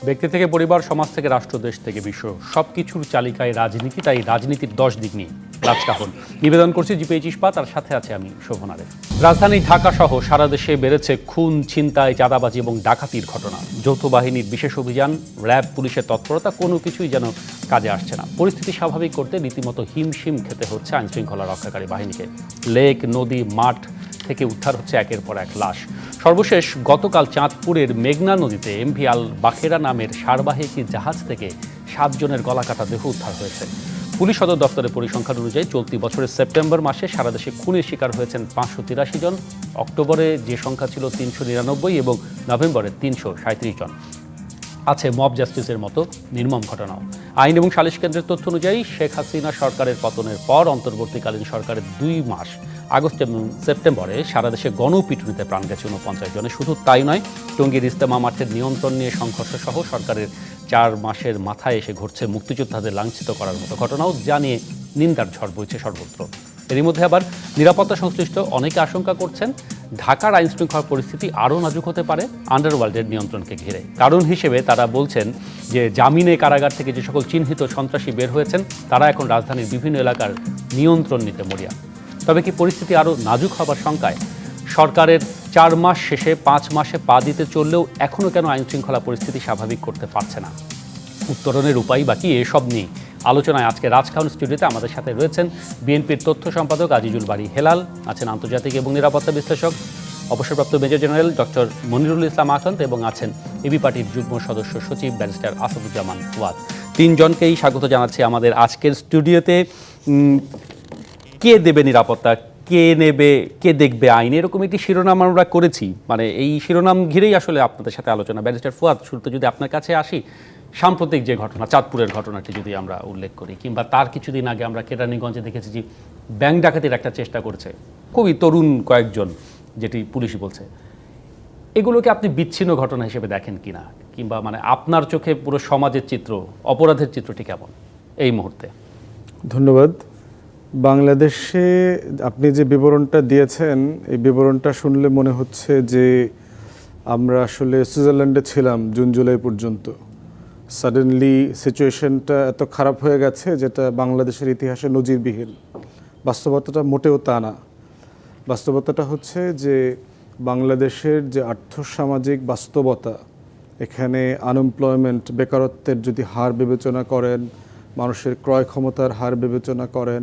ব্যক্তি থেকে পরিবার, সমাজ থেকে রাষ্ট্র, দেশ থেকে বিশ্ব, সবকিছুর চালিকায় রাজনীতি। তাই রাজনীতির 10 দিক নিয়ে রাজকাহন নিবেদন করছি জিপিএইচ ইস্পাত, আর সাথে আছে আমি শোভন আরেফ। রাজধানী ঢাকা সহ সারা দেশে বেড়েছে খুন, ছিনতাই, চাঁদাবাজি এবং ডাকাতির ঘটনা। যৌথ বাহিনীর বিশেষ অভিযান, র্যাব, পুলিশের তৎপরতা কোনো কিছুই যেন কাজে আসছে না। পরিস্থিতি স্বাভাবিক করতে রীতিমতো হিমশিম খেতে হচ্ছে আইনশৃঙ্খলা রক্ষাকারী বাহিনীকে। লেক, নদী, মাঠ থেকে উদ্ধার হচ্ছে একের পর এক লাশ। সর্বশেষ গতকাল চাঁদপুরের মেঘনা নদীতে এমভি আল বাখেরা নামের সারবাহী জাহাজ থেকে 7 জনের গলাকাটা দেহ উদ্ধার হয়েছে। পুলিশ সদর দপ্তরের পরিসংখ্যান অনুযায়ী চলতি বছরের সেপ্টেম্বর মাসে সারা দেশে খুনের শিকার হয়েছেন 583 জন। অক্টোবরে যে সংখ্যা ছিল 399 এবং নভেম্বরে 337 জন। আছে মব জাস্টিসের মতো নির্মম ঘটনাও। আইন এবং সালিশ কেন্দ্রের তথ্য অনুযায়ী শেখ হাসিনা সরকারের পতনের পর অন্তর্বর্তীকালীন সরকারের 2 মাস আগস্ট এবং সেপ্টেম্বরে সারা দেশে গণপিটুনিতে প্রাণ গেছে 49 জনের। শুধু তাই নয়, টঙ্গীর ইস্তেমা মাঠের নিয়ন্ত্রণ নিয়ে সংঘর্ষ সহ সরকারের 4 মাসের মাথায় এসে ঘটছে মুক্তিযোদ্ধাদের লাঞ্ছিত করার মতো ঘটনাও, যা নিয়ে নিন্দার ঝড় বইছে সর্বত্র। এরই মধ্যে আবার নিরাপত্তা সংশ্লিষ্ট অনেকে আশঙ্কা করছেন ঢাকার আইনশৃঙ্খলা পরিস্থিতি আরও নাজুক হতে পারে আন্ডারওয়ার্ল্ডের নিয়ন্ত্রণকে ঘিরে। কারণ হিসেবে তারা বলছেন যে জামিনে কারাগার থেকে যে সকল চিহ্নিত সন্ত্রাসী বের হয়েছেন তারা এখন রাজধানীর বিভিন্ন এলাকার নিয়ন্ত্রণ নিতে মরিয়া। তবে কি পরিস্থিতি আরও নাজুক হবার শঙ্কায়? সরকারের 4 মাস শেষে 5 মাসে পা দিতে চললেও এখনও কেন আইনশৃঙ্খলা পরিস্থিতি স্বাভাবিক করতে পারছে না? উত্তরণের উপায় বাকি এসব নিয়ে আলোচনায় আজকে রাজকাহন স্টুডিওতে আমাদের সাথে রয়েছেন বিএনপির তথ্য সম্পাদক আজিজুল বারী হেলাল, আছেন আন্তর্জাতিক এবং নিরাপত্তা বিশ্লেষক অবসরপ্রাপ্ত মেজর জেনারেল ডক্টর মনিরুল ইসলাম আকান্ত এবং আছেন এবি পার্টির যুগ্ম সদস্য সচিব ব্যারিস্টার আসাদুজ্জামান ফুয়াদ। 3 জনকেই স্বাগত জানাচ্ছি আমাদের আজকের স্টুডিওতে। কে দেবে নিরাপত্তা, কে নেবে, কে দেখবে আইন, এরকম একটি শিরোনাম আমরা করেছি। মানে এই শিরোনাম ঘিরেই আসলে আপনাদের সাথে আলোচনা। ব্যারিস্টার ফুয়াদ, শুরুতে যদি আপনার কাছে আসি, সাম্প্রতিক যে ঘটনা, চাঁদপুরের ঘটনাটি যদি আমরা উল্লেখ করি, কিংবা তার কিছুদিন আগে আমরা কেরানীগঞ্জে দেখেছি যে ব্যাংক ডাকাতির একটা চেষ্টা করছে খুবই তরুণ কয়েকজন, যেটি পুলিশই বলছে, এগুলোকে আপনি বিচ্ছিন্ন ঘটনা হিসেবে দেখেন কিনা, কিংবা মানে আপনার চোখে পুরো সমাজের চিত্র, অপরাধের চিত্রটি কেমন এই মুহূর্তে? ধন্যবাদ। বাংলাদেশে আপনি যে বিবরণটা দিয়েছেন, এই বিবরণটা শুনলে মনে হচ্ছে যে আমরা আসলে সুইজারল্যান্ডে ছিলাম জুন জুলাই পর্যন্ত। সাডেনলি সিচুয়েশনটা এত খারাপ হয়ে গেছে যেটা বাংলাদেশের ইতিহাসে নজিরবিহীন। বাস্তবতাটা মোটেও তা না। বাস্তবতাটা হচ্ছে যে বাংলাদেশের যে আর্থসামাজিক বাস্তবতা, এখানে আনএমপ্লয়মেন্ট, বেকারত্বের যদি হার বিবেচনা করেন, মানুষের ক্রয় ক্ষমতার হার বিবেচনা করেন,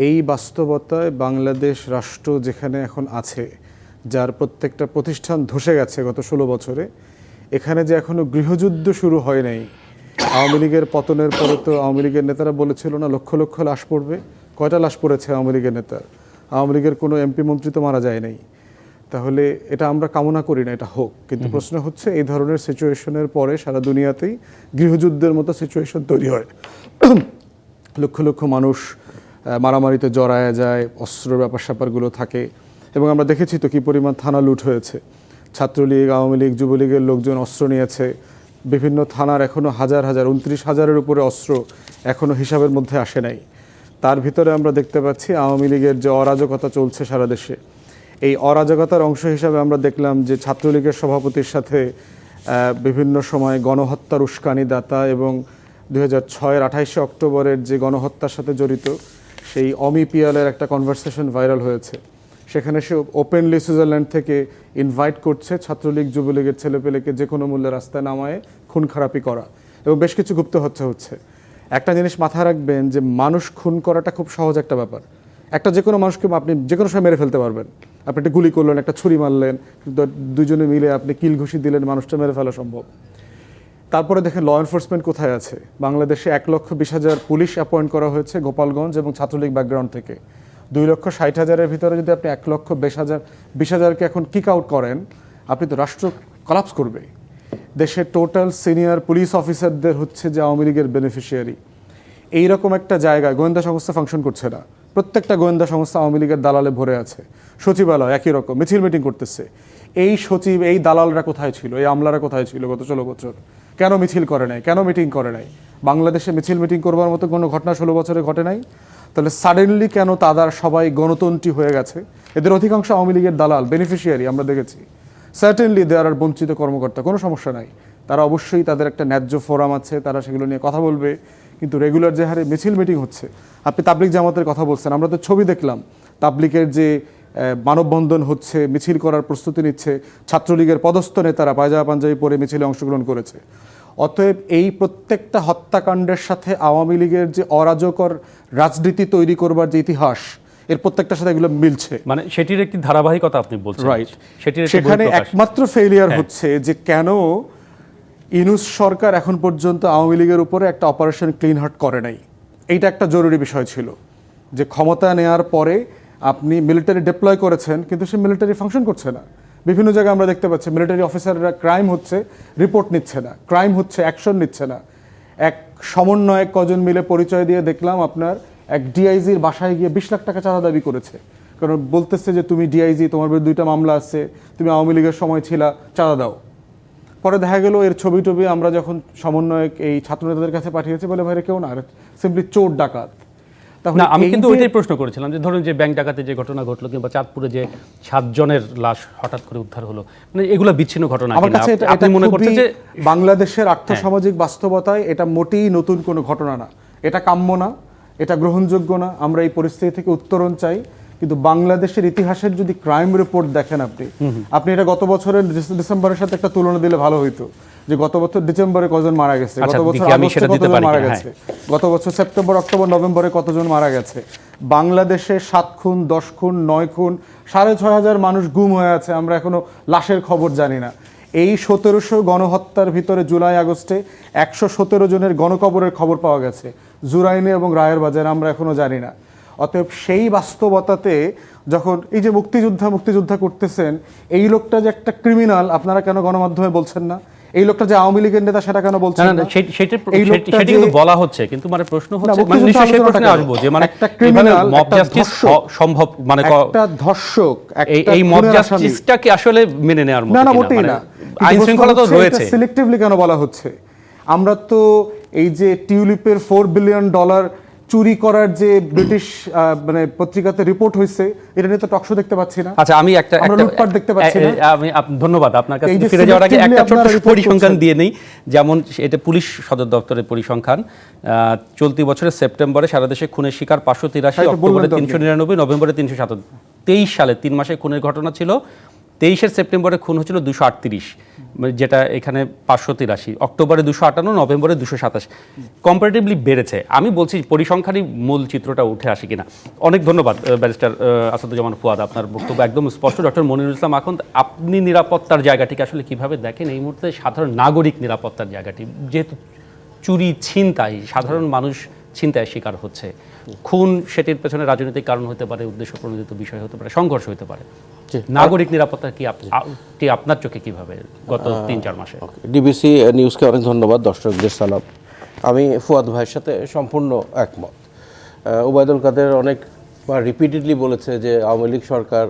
এই বাস্তবতায় বাংলাদেশ রাষ্ট্র যেখানে এখন আছে, যার প্রত্যেকটা প্রতিষ্ঠান ধসে গেছে গত 16 বছরে, এখানে যে এখনও গৃহযুদ্ধ শুরু হয় নাই। আওয়ামী লীগের পতনের পরে তো আওয়ামী লীগের নেতারা বলেছিল না লক্ষ লক্ষ লাশ পড়বে। কয়টা লাশ পড়েছে আওয়ামী লীগের নেতার? আওয়ামী লীগের কোনো এমপি মন্ত্রী তো মারা যায় নাই। তাহলে এটা আমরা কামনা করি না এটা হোক, কিন্তু প্রশ্ন হচ্ছে এই ধরনের সিচুয়েশনের পরে সারা দুনিয়াতেই গৃহযুদ্ধের মতো সিচুয়েশন তৈরি হয়। লক্ষ লক্ষ মানুষ মারামারিতে জড়ায় যায়, অস্ত্র ব্যাপার স্যাপারগুলো থাকে, এবং আমরা দেখেছি তো কী পরিমাণ থানা লুট হয়েছে। ছাত্রলীগ, আওয়ামী লীগ, যুবলীগের লোকজন অস্ত্র নিয়েছে। বিভিন্ন থানার এখনও হাজার হাজার, 29,000-এর উপরে অস্ত্র এখনও হিসাবের মধ্যে আসে নাই। তার ভিতরে আমরা দেখতে পাচ্ছি আওয়ামী লীগের যে অরাজকতা চলছে সারা দেশে, এই অরাজকতার অংশ হিসাবে আমরা দেখলাম যে ছাত্রলীগের সভাপতির সাথে বিভিন্ন সময় গণহত্যার উস্কানিদাতা এবং 2006-এর 28শে অক্টোবরের যে গণহত্যার সাথে জড়িত সেই অমি পিয়ালের একটা কনভারসেশন ভাইরাল হয়েছে। সেখানে সে ওপেনলি সুইজারল্যান্ড থেকে ইনভাইট করছে ছাত্রলীগ, যুবলীগের ছেলেপেলেকে যে কোনো মূল্যে রাস্তায় নামায় খুন খারাপি করা, এবং বেশ কিছু গুপ্ত হত্যা হচ্ছে। একটা জিনিস মাথায় রাখবেন যে মানুষ খুন করাটা খুব সহজ একটা ব্যাপার। একটা যে কোনো মানুষকে আপনি যে কোনো সময় মেরে ফেলতে পারবেন। আপনি একটা গুলি করলেন, একটা ছুরি মারলেন, দুজনে মিলে আপনি কিল ঘুষি দিলেন, মানুষটা মেরে ফেলা সম্ভব। তারপরে দেখেন ল এনফোর্সমেন্ট কোথায় আছে। বাংলাদেশে 1,20,000 পুলিশ অ্যাপয়েন্ট করা হয়েছে গোপালগঞ্জ এবং ছাত্রলীগ ব্যাকগ্রাউন্ড থেকে। 2,60,000-এর ভিতরে যদি আপনি 1,20,000-কে এখন কিক আউট করেন, আপনি তো রাষ্ট্র কলাপস করবে। দেশের টোটাল সিনিয়র পুলিশ অফিসারদের হচ্ছে যে আওয়ামী লীগের বেনিফিশিয়ারি। এইরকম একটা জায়গায় গোয়েন্দা সংস্থা ফাংশন করছে না। প্রত্যেকটা গোয়েন্দা সংস্থা আওয়ামী লীগের দালালে ভরে আছে। সচিবালয় একই রকম মিছিল মিটিং করতেছে। এই সচিব, এই দালালরা কোথায় ছিল? এই আমলারা কোথায় ছিল গত 16 বছর? কেন মিছিল করে নাই? কেন মিটিং করে নাই? বাংলাদেশে মিছিল মিটিং করবার মতো কোনো ঘটনা 16 বছরে ঘটে নাই। তাহলে সাডেনলি কেন তাদের সবাই গণতন্ত্রী হয়ে গেছে? এদের অধিকাংশ আওয়ামী লীগের দালাল, বেনিফিশিয়ারি আমরা দেখেছি। সার্টেনলি দেয়ার আর বঞ্চিত কর্মকর্তা, কোনো সমস্যা নাই। তারা অবশ্যই তাদের একটা ন্যায্য ফোরাম আছে, তারা সেগুলো নিয়ে কথা বলবে। কিন্তু রেগুলার যে হারে মিছিল মিটিং হচ্ছে, আপনি তাবলিগ জামাতের কথা বলছেন, আমরা তো ছবি দেখলাম তাবলিগের যে মানববন্ধন হচ্ছে, মিছিল করার প্রস্তুতি নিচ্ছে, ছাত্রলীগের পদস্থ নেতারা পায়জামা পাঞ্জাবি পরে মিছিলে অংশগ্রহণ করেছে। অতএব এই প্রত্যেকটা হত্যাকাণ্ডের সাথে আওয়ামী লীগের যে অরাজকর রাজনীতি তৈরি করবার যে ইতিহাস, এর প্রত্যেকটার সাথে এগুলো মিলছে। মানে সেটির একটি ধারাবাহিকতা আপনি বলছেন, রাইট। সেটির একটি সেখানে বহিঃপ্রকাশ। একমাত্র ফেলিয়ার হচ্ছে যে কেন ইউনূস সরকার এখন পর্যন্ত আওয়ামী লীগের উপরে একটা অপারেশন ক্লিন হার্ট করে নাই। এইটা একটা জরুরি বিষয় ছিল, যে ক্ষমতা নেওয়ার পরে আপনি মিলিটারি ডিপ্লয় করেছেন, কিন্তু সে মিলিটারি ফাংশন করছে না। বিভিন্ন জায়গায় আমরা দেখতে পাচ্ছি মিলিটারি অফিসাররা ক্রাইম হচ্ছে রিপোর্ট নিচ্ছে না, ক্রাইম হচ্ছে অ্যাকশন নিচ্ছে না। এক সমন্বয়ক কজন মিলে পরিচয় দিয়ে দেখলাম আপনার এক ডিআইজির বাসায় গিয়ে 20 লাখ টাকা চাঁদা দাবি করেছে, কারণ বলতেছে যে তুমি ডিআইজি, তোমার বিরুদ্ধে 2টা মামলা আছে, তুমি আওয়ামী লীগের সময় ছিলা, চাঁদা দাও। পরে দেখা গেল এর ছবি টবি আমরা যখন সমন্বয়ক এই ছাত্রনেতাদের কাছে পাঠিয়েছি, বলে ভাইরে কেউ না, সিম্পলি চোর ডাকাত। না, আমি কিন্তু ওইটাই প্রশ্ন করেছিলাম যে ধরুন যে ব্যাংক ডাকাতে যে ঘটনা ঘটলো, কিংবা চাঁদপুরে যে 7 জনের লাশ হঠাৎ করে উদ্ধার হলো, মানে এগুলো বিচ্ছিন্ন ঘটনা আমার কিনা? কাছে আপনি মনে করছেন যে বাংলাদেশের আর্থসামাজিক বাস্তবতায় এটা মোটেই নতুন কোনো ঘটনা না, এটা কাম্য না, এটা গ্রহণযোগ্য না। আমরা এই পরিস্থিতি থেকে উত্তরণ চাই। কিন্তু বাংলাদেশের ইতিহাসের যদি ক্রাইম রিপোর্ট দেখেন আপনি এটা গত বছরের ডিসেম্বরের সাথে একটা তুলনা দিলে ভালো হইতো, যে গত বছর ডিসেম্বরে কজন মারা গেছে, গত বছর আগস্টে কতজন মারা গেছে, গত বছর সেপ্টেম্বর অক্টোবর নভেম্বরে কতজন মারা গেছে। বাংলাদেশে 7 খুন, 10 খুন, 9 খুন, 6,500 মানুষ গুম হয়ে আছে, আমরা এখনো লাশের খবর জানি না। এই 1700 গণহত্যার ভিতরে জুলাই আগস্টে 117 জনের গণকবরের খবর পাওয়া গেছে, জুরাইনে এবং রায়ের বাজারে, আমরা এখনো জানি না। অতএব সেই বাস্তবতাতে যখন এই যে মুক্তিযোদ্ধা করতেছেন, এই লোকটা যে একটা ক্রিমিনাল, আপনারা কেন গণমাধ্যমে বলছেন না? এই লোকটা যে আওয়ামী লীগের নেতা, সেটা কেন বলছেন না? সেটা কিন্তু বলা হচ্ছে, কিন্তু মানে প্রশ্ন হচ্ছে, মানে নিশ্চয়ই সেই প্রশ্নে আসবো যে মানে একটা ক্রিমিনাল, মব জাস্টিস সম্ভব, মানে একটা ধর্ষক, এই মব জাস্টিসটা কি আসলে মেনে নেওয়ার মতো? না, মোটেই না। আইন শৃঙ্খলা তো রয়েছে, সিলেক্টিভলি কেন বলা হচ্ছে? আমরা তো এই যে টিউলিপের $4 বিলিয়ন চুরি করার যে ব্রিটিশ মানে পত্রিকাতে রিপোর্ট হয়েছে, এটা নিয়ে তো টকশো দেখতে পাচ্ছি না। আচ্ছা, আমি একটা লুটপাট দেখতে পাচ্ছি না। আমি ধন্যবাদ আপনার কাছে ফিরে যাওয়ার আগে একটা ছোট পরিসংখ্যান দিয়ে নেই। যেমন এটা পুলিশ সদর দপ্তরের পরিসংখ্যান, চলতি বছরের সেপ্টেম্বরে সারা দেশে খুনের শিকার 583, অক্টোবরে 399, নভেম্বরে 307। 23 সালে 3 মাসে খুনের ঘটনা ছিল। 23 সেপ্টেম্বরে খুন হয়েছিল 238, যেটা এখানে 583, অক্টোবরে 258, নভেম্বরে 227, কম্পারেটিভলি বেড়েছে। আমি বলছি পরিসংখ্যানই মূল চিত্রটা উঠে আসে কিনা। অনেক ধন্যবাদ ব্যারিস্টার আসাদুজ্জামান ফুয়াদ, আপনার বক্তব্য একদম স্পষ্ট। ডক্টর মনিরুল ইসলাম আখন্দ, আপনি নিরাপত্তার জায়গাটিকে আসলে কিভাবে দেখেন এই মুহূর্তে, সাধারণ নাগরিক নিরাপত্তার জায়গাটি? যেহেতু চুরি, ছিনতাই, সাধারণ মানুষ ছিনতাইয়ের শিকার হচ্ছে, খুন সেটির পেছনে রাজনৈতিক কারণ হতে পারে, উদ্দেশ্য প্রণোদিত বিষয় হতে পারে, সংঘর্ষ হতে পারে। নাগরিক নিরাপত্তা কি আপনার চোখে কিভাবে গত 3-4 মাসে? ডিবিসি নিউজকে অনেক ধন্যবাদ, দর্শকদের সালাম। আমি ফুয়াদ ভাইয়ের সাথে সম্পূর্ণ একমত। ওবায়দুল কাদের অনেকবার রিপিটেডলি বলেছে যে আওয়ামী লীগ সরকার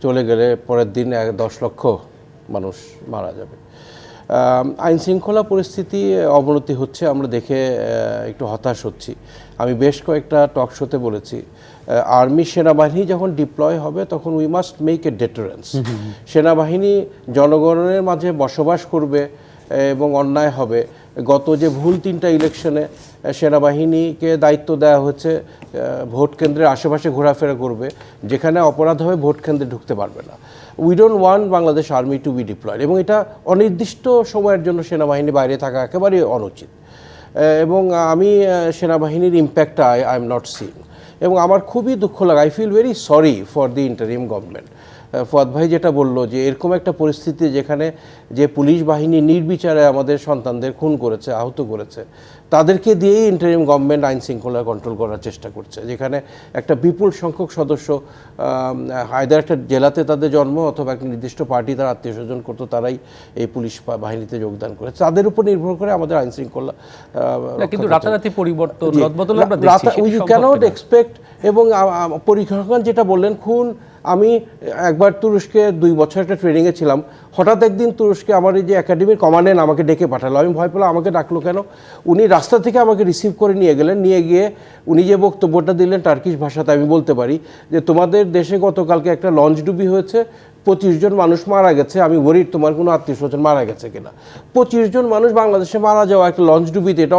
চলে গেলে পরের দিন 10 লক্ষ মানুষ মারা যাবে। আইন শৃঙ্খলা পরিস্থিতি অবনতি হচ্ছে, আমরা দেখে একটু হতাশ হচ্ছি। আমি বেশ কয়েকটা টক শোতে বলেছি, আর্মি সেনাবাহিনী যখন ডিপ্লয় হবে তখন we must make a deterrence. সেনাবাহিনী জনগণের মাঝে বসবাস করবে এবং অন্যায় হবে। গত যে ভুল 3টা ইলেকশনে সেনাবাহিনীকে দায়িত্ব দেওয়া হচ্ছে ভোট কেন্দ্রের আশেপাশে ঘোরাফেরা করবে, যেখানে অপরাধ হবে ভোট কেন্দ্রে ঢুকতে পারবে না। We don't want Bangladesh army to be deployed, এবং এটা অনির্দিষ্ট সময়ের জন্য সেনাবাহিনী বাইরে থাকা একেবারেই অনুচিত। এবং আমি সেনাবাহিনীর ইম্প্যাক্টটা আই এম নট সিইং, এবং আমার খুবই দুঃখ লাগে। I feel very sorry for the interim government. Fuad ভাই যেটা বললো, যে এরকম একটা পরিস্থিতি যেখানে যে পুলিশ বাহিনী নির্বিচারে আমাদের সন্তানদের খুন করেছে, আহত করেছে, তাদেরকে দিয়েই ইন্টারিম গভর্নমেন্ট আইন শৃঙ্খলা কন্ট্রোল করার চেষ্টা করছে, যেখানে একটা বিপুল সংখ্যক সদস্য আইদার একটা জেলাতে তাদের জন্ম অথবা একটা নির্দিষ্ট পার্টি তার আত্মীয় স্বজন করতো, তারাই এই পুলিশ বাহিনীতে যোগদান করেছে। তাদের উপর নির্ভর করে আমাদের আইন শৃঙ্খলা। কিন্তু রাতারাতি পরিবর্তন, রদবদল আমরা উই ক্যানট এক্সপেক্ট। এবং পরিসংখ্যান যেটা বললেন, খুন, আমি একবার তুরস্কে 2 বছর একটা ট্রেনিংয়ে ছিলাম। হঠাৎ একদিন তুরস্কে আমার এই যে একাডেমির কমান্ডেন্ট আমাকে ডেকে পাঠালো। আমি ভয় পেলাম, আমাকে ডাকলো কেন? উনি রাস্তা থেকে আমাকে রিসিভ করে নিয়ে গেলেন। নিয়ে গিয়ে উনি যে বক্তব্যটা দিলেন টার্কিশ ভাষাতে, আমি বলতে পারি যে তোমাদের দেশে গতকালকে একটা লঞ্চ ডুবি হয়েছে, 25 জন মানুষ মারা গেছে, আমি ওরিড তোমার কোনো আত্মীয় স্বজন মারা গেছে কিনা। 25 জন মানুষ বাংলাদেশে মারা যাওয়া একটা লঞ্চ ডুবিতে, এটা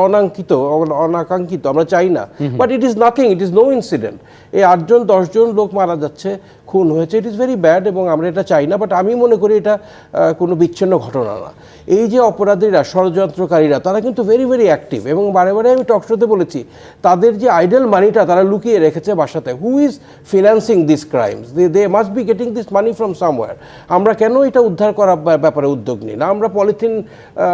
অনাকাঙ্ক্ষিত, আমরা চাই না, but it is nothing, it is no incident. এই 8 জন 10 জন লোক মারা যাচ্ছে, খুন হয়েছে, ইট ইজ ভেরি ব্যাড, এবং আমরা এটা চাই না। বাট আমি মনে করি এটা কোনো বিচ্ছিন্ন ঘটনা না। এই যে অপরাধীরা, ষড়যন্ত্রকারীরা, তারা কিন্তু ভেরি ভেরি অ্যাক্টিভ, এবং বারে বারে আমি টক শোতে বলেছি তাদের যে আইডল মানিটা তারা লুকিয়ে রেখেছে বাসাতে। Who is financing this crimes? They must be getting this money from somewhere. আমরা কেন এটা উদ্ধার করার ব্যাপারে উদ্যোগ নিই না? আমরা পলিথিন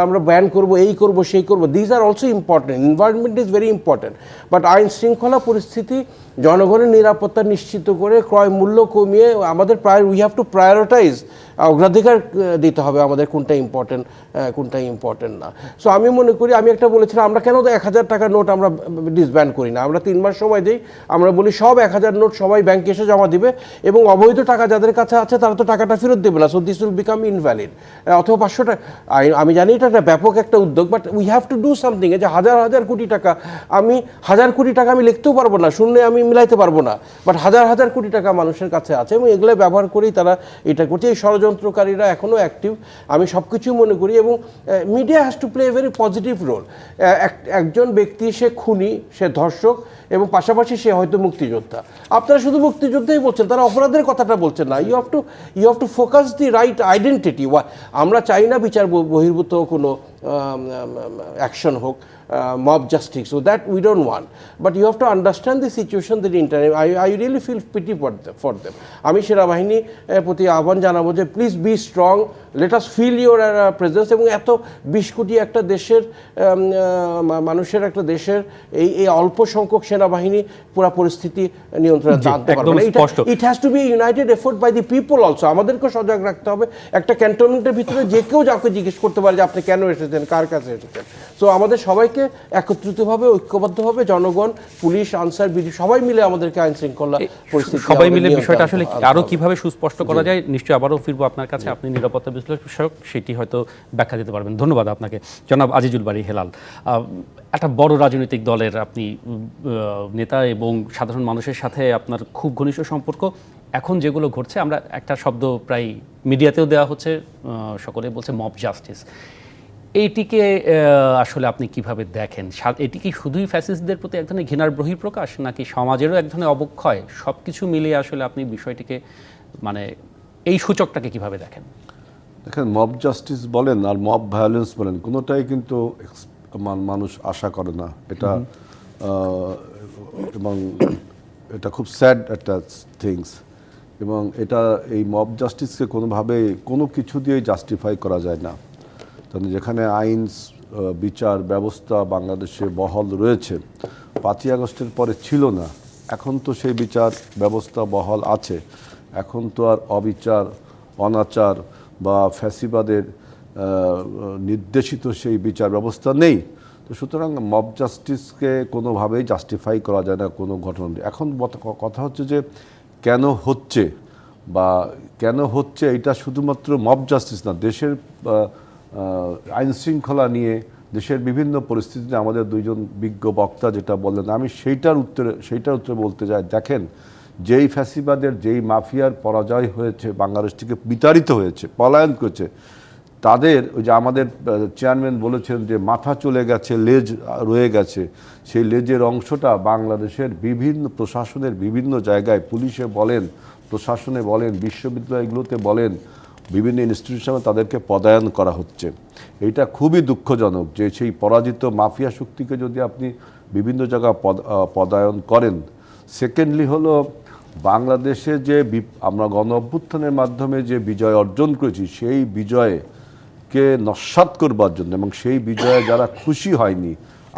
আমরা ব্যান করব, এই করব, সেই করব, these are also important, environment is very important, but আইন শৃঙ্খলা পরিস্থিতি, জনগণের নিরাপত্তা নিশ্চিত করে ক্রয় মূল্য কমিয়ে আমাদের উই হ্যাভ টু প্রায়োরিটাইজ, অগ্রাধিকার দিতে হবে আমাদের কোনটা ইম্পর্টেন্ট না। সো আমি মনে করি, আমি একটা বলেছিলাম আমরা কেন 1000 টাকার নোট আমরা ডিসব্যান করি না, আমরা 3 মাস সময় দিই, আমরা বলি সব 1000 নোট সবাই ব্যাংকে এসে জমা দিবে, এবং অবৈধ টাকা যাদের কাছে আছে তারা তো টাকাটা ফেরত দেবে না, so this will become invalid. অথবা 500 টাকা, আমি জানি এটা একটা ব্যাপক একটা উদ্যোগ, but we have to do something. এই যে হাজার হাজার কোটি টাকা, আমি 1000 কোটি টাকা আমি লিখতেও পারবো না, শূন্য আমি মিলাইতে পারবো না, বাট হাজার হাজার কোটি টাকা মানুষের কাছে আছে, এবং এগুলো ব্যবহার করেই তারা এটা করছে। এই ষড়যন্ত্রকারীরা এখনও অ্যাক্টিভ, আমি সব কিছুই মনে করি, এবং media has to play a very positive role. একজন ব্যক্তি, সে খুনি, সে ধর্ষক, এবং পাশাপাশি সে হয়তো মুক্তিযোদ্ধা। আপনারা শুধু মুক্তিযোদ্ধাই বলছেন, তারা অপরাধের কথাটা বলছেন না। You have to focus the right identity. আমরা চাই না বিচার বহির্ভূত কোনো অ্যাকশন হোক, mob justice, so that we don't want, but you have to understand the situation that I really feel pity for them. আমি সেনাবাহিনী প্রতি আহ্বান জানাবো যে please be strong, let us feel your presence, এবং এত 20 কোটি একটা দেশের মানুষের একটা দেশের এই অল্প সংখ্যক সেনাবাহিনী পুরো পরিস্থিতি নিয়ন্ত্রণে আনতে পারবে না। It has to be united effort by the people also. আমাদেরকেও সজাগ রাখতে হবে। একটা ক্যান্টনমেন্টের ভিতরে যে কেউ যাকে জিজ্ঞেস করতে পারে যে আপনি কেন এসেছেন, কার কাছে এসেছেন। সো আমাদের সবাইকে একত্রিতভাবে, ঐক্যবদ্ধভাবে, জনগণ, পুলিশ, আনসার, বিডি সবাই মিলে আমাদেরকে আইন শৃঙ্খলা পরিস্থিতি, সবাই মিলে বিষয়টা আসলে আরো কিভাবে সুস্পষ্ট করা যায়, নিশ্চয়ই আবারও ফিরবো আপনার কাছে, আপনি নিরাপত্তা বিশ্লেষক, সেটি হয়তো ব্যাখ্যা দিতে পারবেন। ধন্যবাদ আপনাকে জনাব আজিজুল বারী হেলাল। একটা বড় রাজনৈতিক দলের আপনি নেতা, এবং সাধারণ মানুষের সাথে আপনার খুব ঘনিষ্ঠ সম্পর্ক। এখন যেগুলো ঘটছে, আমরা একটা শব্দ প্রায় মিডিয়াতেও দেওয়া হচ্ছে, সকলে বলছে মব জাস্টিস। এইটিকে আসলে আপনি কিভাবে দেখেন? এটি কি শুধুই ফ্যাসিস্টদের প্রতি এক ধরনের ঘৃণার বহিঃপ্রকাশ, নাকি সমাজেরও এক ধরনের অবক্ষয়? সব কিছু মিলিয়ে আসলে আপনি বিষয়টিকে, মানে এই সূচকটাকে কিভাবে দেখেন? দেখেন, মব জাস্টিস বলেন আর মব ভায়োলেন্স বলেন, কোনোটাই কিন্তু মানুষ আশা করে না। এটা এবং এটা খুব স্যাড একটা থিংস, এবং এটা এই মব জাস্টিসকে কোনোভাবেই কোনো কিছু দিয়ে জাস্টিফাই করা যায় না। কারণ যেখানে আইন বিচার ব্যবস্থা বাংলাদেশে বহাল রয়েছে, 5ই আগস্টের পরে ছিল না, এখন তো সেই বিচার ব্যবস্থা বহাল আছে। এখন তো আর অবিচার, অনাচার বা ফ্যাসিবাদের নির্দেশিত সেই বিচার ব্যবস্থা নেই। তো সুতরাং মব জাস্টিসকে কোনোভাবেই জাস্টিফাই করা যায় না কোনো ঘটনা। এখন কথা হচ্ছে যে কেন হচ্ছে, বা কেন হচ্ছে এটা শুধুমাত্র মব জাস্টিস না, দেশের আইন শৃঙ্খলা নিয়ে, দেশের বিভিন্ন পরিস্থিতিতে আমাদের দুইজন বিজ্ঞ বক্তা যেটা বললেন, আমি সেইটার উত্তরে বলতে চাই। দেখেন, যেই ফ্যাসিবাদের, যেই মাফিয়ার পরাজয় হয়েছে, বাংলাদেশ থেকে বিতাড়িত হয়েছে, পলায়ন করেছে, তাদের ওই যে আমাদের চেয়ারম্যান বলেছেন যে মাথা চলে গেছে, লেজ রয়ে গেছে, সেই লেজের অংশটা বাংলাদেশের বিভিন্ন প্রশাসনের বিভিন্ন জায়গায়, পুলিশে বলেন, প্রশাসনে বলেন, বিশ্ববিদ্যালয়গুলোতে বলেন, বিভিন্ন ইনস্টিটিউশনে তাদেরকে পদায়ন করা হচ্ছে। এটা খুবই দুঃখজনক যে সেই পরাজিত মাফিয়া শক্তিকে যদি আপনি বিভিন্ন জায়গায় পদায়ন করেন। সেকেন্ডলি হলো, বাংলাদেশে যে আমরা গণ অভ্যুত্থানের মাধ্যমে যে বিজয় অর্জন করেছি, সেই বিজয়কে নস্যাৎ করবার জন্য, এবং সেই বিজয়ে যারা খুশি হয়নি,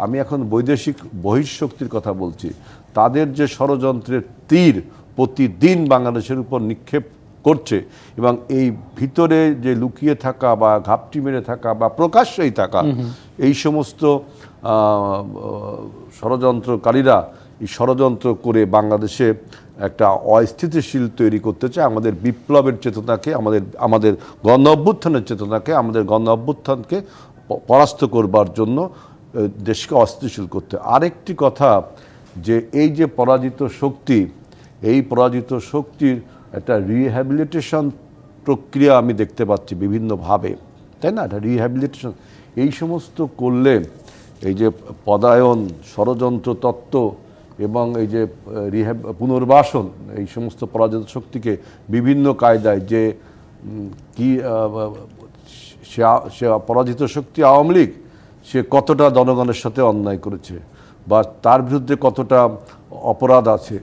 আমি এখন বৈদেশিক বহিঃশক্তির কথা বলছি, তাদের যে ষড়যন্ত্রের তীর প্রতিদিন বাংলাদেশের উপর নিক্ষেপ করছে, এবং এই ভিতরে যে লুকিয়ে থাকা বা ঘাপটি মেরে থাকা বা প্রকাশ্যেই থাকা এই সমস্ত ষড়যন্ত্রকারীরা এই ষড়যন্ত্র করে বাংলাদেশে একটা অস্থিতিশীল তৈরি করতে চায়। আমাদের বিপ্লবের চেতনাকে, আমাদের গণ অভ্যুত্থানের চেতনাকে, আমাদের গণ অভ্যুত্থানকে পরাস্ত করবার জন্য দেশকে অস্থিতিশীল করতে। আরেকটি কথা, যে এই যে পরাজিত শক্তি, এই পরাজিত শক্তির একটা রিহ্যাবিলিটেশন প্রক্রিয়া আমি দেখতে পাচ্ছি বিভিন্নভাবে, তাই না? এটা রিহ্যাবিলিটেশন, এই সমস্ত করলে এই যে পদায়ন, ষড়যন্ত্র তত্ত্ব এবং এই যে পুনর্বাসন, এই সমস্ত পরাজিত শক্তিকে বিভিন্ন কায়দায় যে কি সে পরাজিত শক্তি আওয়ামী লীগ, সে কতটা জনগণের সাথে অন্যায় করেছে বা তার বিরুদ্ধে কতটা অপরাধ আছে,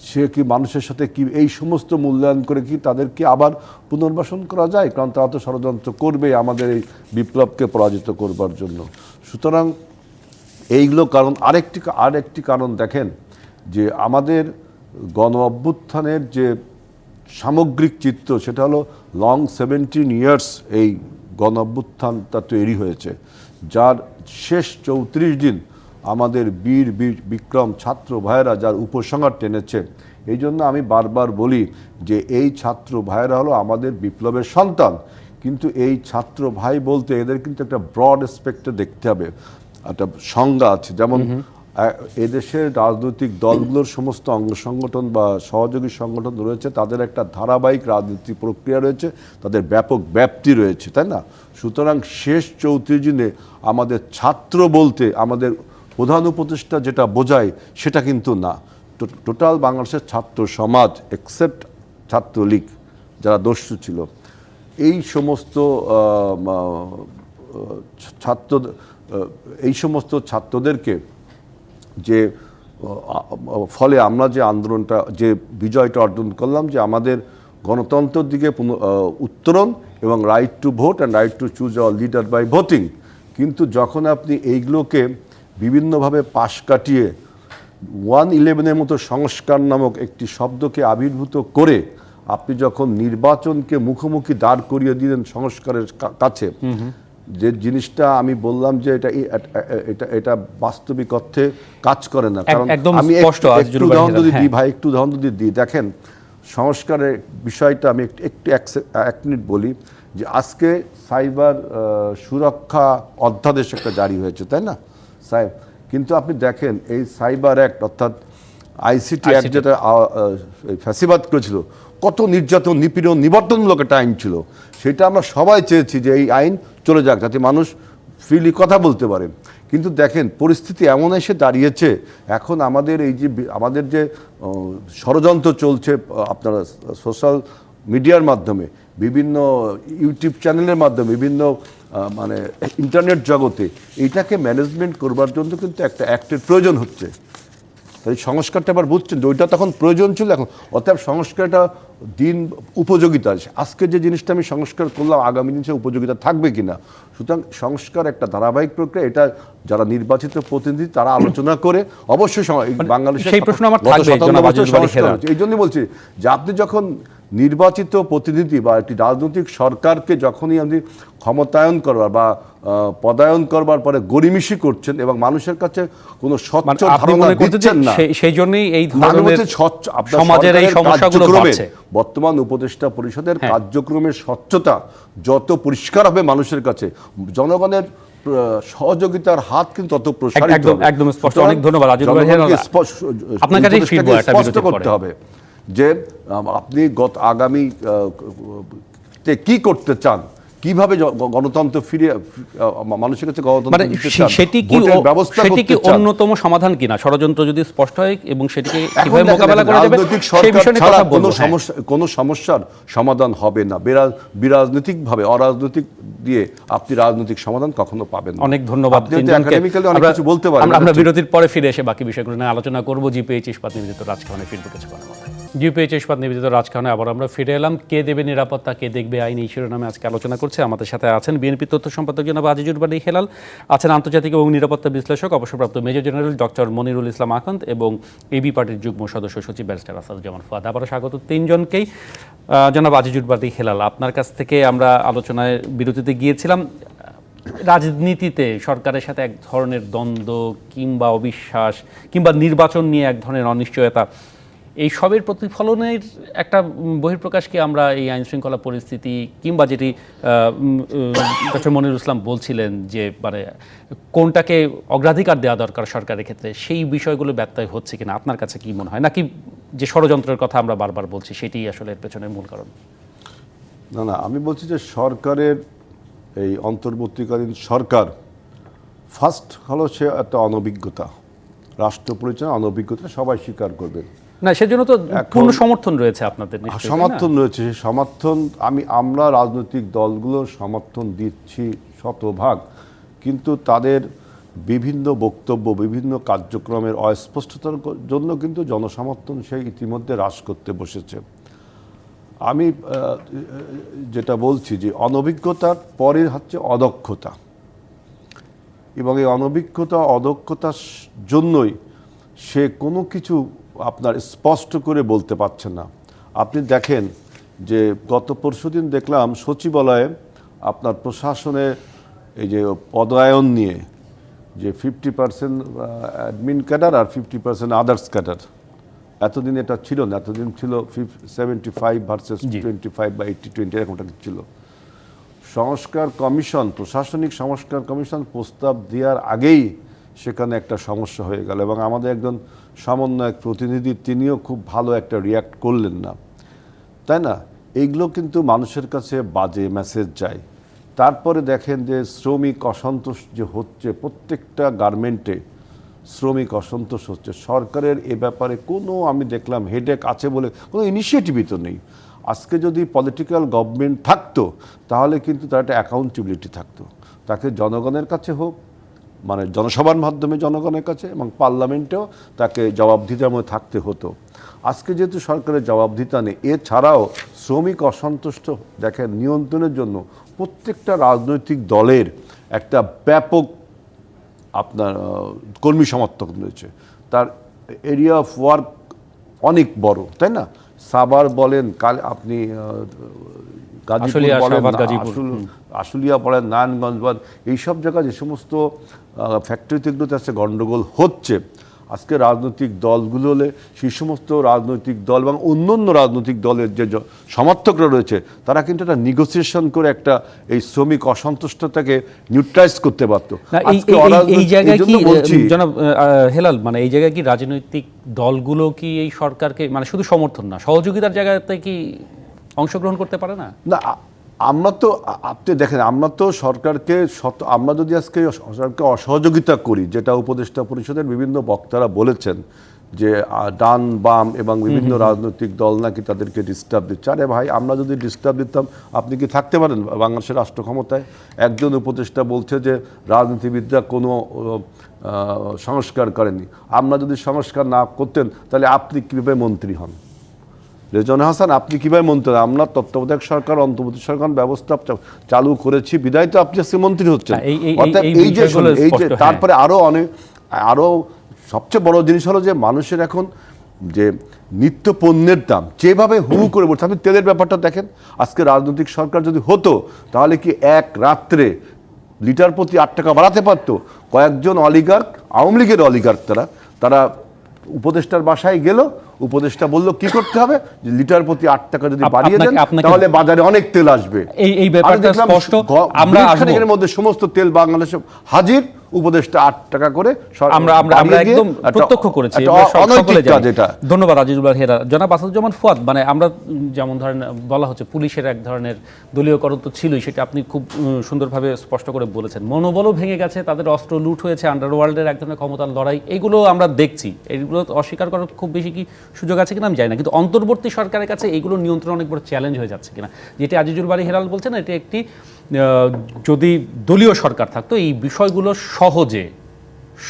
সে কি মানুষের সাথে কি, এই সমস্ত মূল্যায়ন করে কি তাদেরকে আবার পুনর্বাসন করা যায়? কারণ তারা তো ষড়যন্ত্র করবে আমাদের এই বিপ্লবকে পরাজিত করবার জন্য। সুতরাং এইগুলো কারণ। আরেকটি কারণ দেখেন যে আমাদের গণ অভ্যুত্থানের যে সামগ্রিক চিত্র, সেটা হলো লং 17 ইয়ার্স এই গণ অভ্যুত্থানটা তৈরি হয়েছে, যার শেষ 34 দিন আমাদের বীর বিক্রম ছাত্র ভাইয়েরা যার উপসংহার টেনেছে। এই জন্য আমি বারবার বলি যে এই ছাত্র ভাইয়েরা হলো আমাদের বিপ্লবের সন্তান, কিন্তু এই ছাত্র ভাই বলতে এদের কিন্তু একটা ব্রড স্পেক্টে দেখতে হবে, একটা সংজ্ঞা আছে। যেমন এদেশের রাজনৈতিক দলগুলোর সমস্ত অঙ্গ সংগঠন বা সহযোগী সংগঠন রয়েছে, তাদের একটা ধারাবাহিক রাজনৈতিক প্রক্রিয়া রয়েছে, তাদের ব্যাপক ব্যাপ্তি রয়েছে, তাই না? সুতরাং শেষ 34 দিনে আমাদের ছাত্র বলতে আমাদের প্রধান উপদেষ্টা যেটা বোঝায় সেটা কিন্তু না। টোটাল বাংলাদেশের ছাত্র সমাজ এক্সেপ্ট ছাত্রলীগ যারা দস্যু ছিল, এই সমস্ত ছাত্রদেরকে যে ফলে আমরা যে আন্দোলনটা, যে বিজয়টা অর্জন করলাম, যে আমাদের গণতন্ত্রের দিকে উত্তরণ এবং right to vote and right to choose our leader by voting. কিন্তু যখন আপনি এইগুলোকে বিভিন্নভাবে পাশ কাটিয়ে 111-এর মতো সংস্কার নামক একটি শব্দকে আবির্ভূত করে আপনি যখন নির্বাচনকে মুখোমুখি দাঁড় করিয়ে দিলেন সংস্কারের কাছে, যে জিনিসটা আমি বললাম যে এটা বাস্তবিক অর্থে কাজ করে না। কারণ আমি একটু উদাহরণ যদি দিই, দেখেন সংস্কারের বিষয়টা আমি একটু 1 মিনিট বলি, যে আজকে সাইবার সুরক্ষা অধ্যাদেশ একটা জারি হয়েছে, তাই না? কিন্তু আপনি দেখেন এই সাইবার অ্যাক্ট অর্থাৎ আইসিটি অ্যাক্ট যেটা ফ্যাসিবাদ করেছিল, কত নির্যাতন, নিপীড়ন, নিবর্তনমূলক একটা আইন ছিল। সেটা আমরা সবাই চেয়েছি যে এই আইন চলে যাক, যাতে মানুষ ফ্রিলি কথা বলতে পারে। কিন্তু দেখেন পরিস্থিতি এমন এসে দাঁড়িয়েছে, এখন আমাদের আমাদের যে ষড়যন্ত্র চলছে আপনারা সোশ্যাল মিডিয়ার মাধ্যমে, বিভিন্ন ইউটিউব চ্যানেলের মাধ্যমে, বিভিন্ন মানে ইন্টারনেট জগতে, এইটাকে ম্যানেজমেন্ট করবার জন্য কিন্তু একটা অ্যাক্টের প্রয়োজন হচ্ছে। তাই সংস্কারটা আবার বুঝছেন যে ওইটা তখন প্রয়োজন ছিল, এখন অতএব সংস্কারটা দিন উপযোগিতা আছে। আজকে যে জিনিসটা আমি সংস্কার করলাম, আগামী দিন সে উপযোগিতা থাকবে কিনা। সুতরাং সংস্কার একটা ধারাবাহিক প্রক্রিয়া, এটা যারা নির্বাচিত প্রতিনিধি তারা আলোচনা করে অবশ্যই বাংলাদেশের এই জন্যই বলছি যে আপনি যখন নির্বাচিত প্রতিনিধি বা একটি রাজনৈতিক সরকারকে যখনই আপনি ক্ষমতায়ন করবার বা পদায়ন করবার পরে গড়িমিশি করছেন এবং মানুষের কাছে কোনো স্বচ্ছ ধারণা দিচ্ছেন না, সেই জন্যই এই ধরনের সমাজের এই সমস্যাগুলো বাড়ছে। বর্তমান উপদেষ্টা পরিষদের কার্যক্রমের স্বচ্ছতা যত পরিষ্কার হবে মানুষের কাছে, জনগণের সহযোগিতার হাত কিন্তু তত প্রসারিত হবে। একদম স্পষ্ট। অনেক ধন্যবাদ। আপনার কাছে স্পষ্ট করতে হবে যে আপনি আগামী কি করতে চান, কিভাবে গণতন্ত্র ফিরিয়ে মানুষের কাছে গণতন্ত্র দিতে চান, সেটি কি অন্যতম সমাধান কিনা, ষড়যন্ত্র যদি স্পষ্ট হয় এবং সেটিকে কিভাবে মোকাবেলা করা যাবে সেই বিষয়ে কথা বলবো। কোনো সমস্যার সমাধান হবে না বিরাজনৈতিকভাবে, অরাজনৈতিক দিয়ে আপনি রাজনৈতিক সমাধান কখনো পাবেন না। অনেক ধন্যবাদ। অনেক কিছু বলতে পারেন। আমরা বিরতির পরে ফিরে এসে বাকি বিষয়গুলো নিয়ে আলোচনা করব। জিপিএইচ ইস্পাত নিবেদিত রাজকাহনে ফিরব কিছুক্ষণের মধ্যে। জিপিএইচ ইস্পাত নিবেদিত রাজকাহনে আবার আমরা ফিরে এলাম। কে দেবে নিরাপত্তা, কে দেখবে আইন, এই শিরোনামে আজকে আলোচনা করছে। আমাদের সাথে আছেন বিএনপি তথ্য সম্পাদক জনাব আজিজুর বাড়ি হেলাল, আছেন আন্তর্জাতিক এবং নিরাপত্তা বিশ্লেষক অবসরপ্রাপ্ত মেজর জেনারেল ডক্টর মনিরুল ইসলাম আকান্ত এবং এবি পার্টির যুগ্ম সদস্য সচিব ব্যারিস্টার আসাদুজ্জামান ফুয়াদ। আবারও স্বাগত তিনজনকেই। জনাব আজিজুর বাড়ি হেলাল, আপনার কাছ থেকে আমরা আলোচনায় বিরতিতে গিয়েছিলাম। রাজনীতিতে সরকারের সাথে এক ধরনের দ্বন্দ্ব কিংবা অবিশ্বাস কিংবা নির্বাচন নিয়ে এক ধরনের অনিশ্চয়তা, এই সবের প্রতিফলনের একটা বহিঃপ্রকাশ কি আমরা এই আইনশৃঙ্খলা পরিস্থিতি কিংবা যেটি ডক্টর মনিরুল ইসলাম বলছিলেন যে মানে কোনটাকে অগ্রাধিকার দেওয়া দরকার সরকারের ক্ষেত্রে, সেই বিষয়গুলো ব্যত্যয় হচ্ছে কিনা আপনার কাছে কি মনে হয়, নাকি যে ষড়যন্ত্রের কথা আমরা বারবার বলছি সেটি আসলে এর পেছনের মূল কারণ? না, আমি বলছি যে সরকারের এই অন্তর্বর্তীকালীন সরকার ফার্স্ট হলো সে একটা অনভিজ্ঞতা, রাষ্ট্র পরিচালনা অনভিজ্ঞতা সবাই স্বীকার করবেন। না, সেজন্য তো পূর্ণ সমর্থন রয়েছে আপনাদের নিশ্চয়ই, তাই না? সমর্থন রয়েছে, সেই সমর্থন আমরা রাজনৈতিক দলগুলোর সমর্থন দিচ্ছি শতভাগ, কিন্তু তাদের বিভিন্ন বক্তব্য, বিভিন্ন কার্যক্রমের অস্পষ্টতার জন্য কিন্তু জনসমর্থন সেই ইতিমধ্যে হ্রাস করতে বসেছে। আমি যেটা বলছি যে অনভিজ্ঞতার পরে হচ্ছে অদক্ষতা, এবং এই অদক্ষতার জন্যই সে কোনো কিছু আপনার স্পষ্ট করে বলতে পারছে না। আপনি দেখেন যে গত পরশুদিন দেখলাম সচিবালয়ে আপনার প্রশাসনে এই যে পদায়ন নিয়ে যে 50% অ্যাডমিন ক্যাডার আর 50% আদার্স ক্যাডার, এতদিন এটা ছিল না, এতদিন ছিল 75 ভার্সেস 25 বা 80-20 এরকমটা ছিল। সংস্কার কমিশন, প্রশাসনিক সংস্কার কমিশন প্রস্তাব দেওয়ার আগেই সেখানে একটা সমস্যা হয়ে গেল, এবং আমাদের একজন সমন্বয়ক প্রতিনিধি তিনিও খুব ভালো একটা রিয়্যাক্ট করলেন না, তাই না? এইগুলো কিন্তু মানুষের কাছে বাজে মেসেজ যায়। তারপরে দেখেন যে শ্রমিক অসন্তোষ যে হচ্ছে, প্রত্যেকটা গার্মেন্টে শ্রমিক অসন্তোষ হচ্ছে। সরকারের এ ব্যাপারে কোনো, আমি দেখলাম হেডেক আছে বলে কোনো ইনিশিয়েটিভই তো নেই। আজকে যদি পলিটিক্যাল গভর্নমেন্ট থাকতো তাহলে কিন্তু তার একটা অ্যাকাউন্টেবিলিটি থাকতো, তাকে জনগণের কাছে হোক, মানে জনসভার মাধ্যমে জনগণের কাছে, এবং পার্লামেন্টেও তাকে জবাবদিহিতার মধ্যে থাকতে হতো। আজকে যেহেতু সরকারের জবাবদিহিতা নেই, এছাড়াও শ্রমিক অসন্তুষ্ট দেখেন নিয়ন্ত্রণের জন্য প্রত্যেকটা রাজনৈতিক দলের একটা ব্যাপক আপনার কর্মী সমর্থক রয়েছে, তার এরিয়া অফ ওয়ার্ক অনেক বড়, তাই না? সাভার বলেন, আপনি গাজীপুর বলেন, আশুলিয়া বলেন, নারায়ণগঞ্জ বলেন, এইসব জায়গায় যে সমস্ত ফ্যাক্টরিতে এগুলোতে আছে গণ্ডগোল হচ্ছে, আজকে রাজনৈতিক দলগুলো হলে সেই সমস্ত রাজনৈতিক দল এবং অন্যান্য রাজনৈতিক দলের যে সমর্থকরা রয়েছে তারা কিন্তু একটা নেগোসিয়েশন করে একটা এই শ্রমিক অসন্তুষ্টতাকে নিউট্রালাইজ করতে পারতো। এই জায়গায় কি জনাব হেলাল, মানে এই জায়গায় কি রাজনৈতিক দলগুলো কি এই সরকারকে মানে শুধু সমর্থন না, সহযোগিতার জায়গাতে কি অংশগ্রহণ করতে পারে না? না, আমরা তো, আপনি দেখেন, আমরা তো সরকারকে আমরা যদি আজকে সরকারকে অসহযোগিতা করি, যেটা উপদেষ্টা পরিষদের বিভিন্ন বক্তারা বলেছেন যে ডান বাম এবং বিভিন্ন রাজনৈতিক দল নাকি তাদেরকে ডিস্টার্ব দিচ্ছে। আরে ভাই, আমরা যদি ডিস্টার্ব দিতাম আপনি কি থাকতে পারেন বাংলাদেশের রাষ্ট্র ক্ষমতায়? একজন উপদেষ্টা বলছে যে রাজনীতিবিদরা কোনো সংস্কার করেনি। আমরা যদি সংস্কার না করতেন তাহলে আপনি কীভাবে মন্ত্রী হন? রেজওয়ানা হাসান, আপনি কীভাবে মন্ত্রী? আমরা তত্ত্বাবধায়ক সরকার, অন্তর্বর্তী সরকার ব্যবস্থা চালু করেছি বিদায় তো আপনি আজকে মন্ত্রী হচ্ছেন। অর্থাৎ এই যে তারপরে আরও সবচেয়ে বড় জিনিস হলো যে মানুষের এখন যে নিত্য পণ্যের দাম যেভাবে হু করে বলছে, আপনি তেলের ব্যাপারটা দেখেন। আজকে রাজনৈতিক সরকার যদি হতো তাহলে কি এক রাত্রে লিটার প্রতি 8 টাকা বাড়াতে পারতো? কয়েকজন অলিগার্ক, আওয়ামী লীগের অলিগার্ক, তারা উপদেষ্টার বাসায় গেল, উপদেষ্টা বলল কি করতে হবে, যে লিটার প্রতি 8 টাকা যদি বাড়িয়ে দেন তাহলে বাজারে অনেক তেল আসবে। এই ব্যাপারটা স্পষ্ট। আমরা এর মধ্যে সমস্ত তেল বাংলাদেশে হাজির, উপদেষ্টা 8 টাকা করে আমরা একদম প্রত্যক্ষ করেছি। ধন্যবাদ আজিজুল হেরা। জনাব আসাদুজ্জামান ফুয়াদ, মানে আমরা যেমন ধরেন বলা হচ্ছে পুলিশের এক ধরনের দলীয়করণ তো ছিলই, সেটা আপনি খুব সুন্দরভাবে স্পষ্ট করে বলেছেন। মনোবলও ভেঙে গেছে, তাদের অস্ত্র লুট হয়েছে, আন্ডারওয়ার্ল্ডের এক ধরনের ক্ষমতার লড়াই, এইগুলো আমরা দেখছি। এইগুলো অস্বীকার করার খুব বেশি কি সুযোগ আছে কিনা আমি জানি না, কিন্তু অন্তর্বর্তী সরকারের কাছে এইগুলো নিয়ন্ত্রণ অনেক বড় চ্যালেঞ্জ হয়ে যাচ্ছে কিনা, যেটি আজিজুল বারী হেলাল বলছেন। এটি একটি, যদি দলীয় সরকার থাকতো এই বিষয়গুলো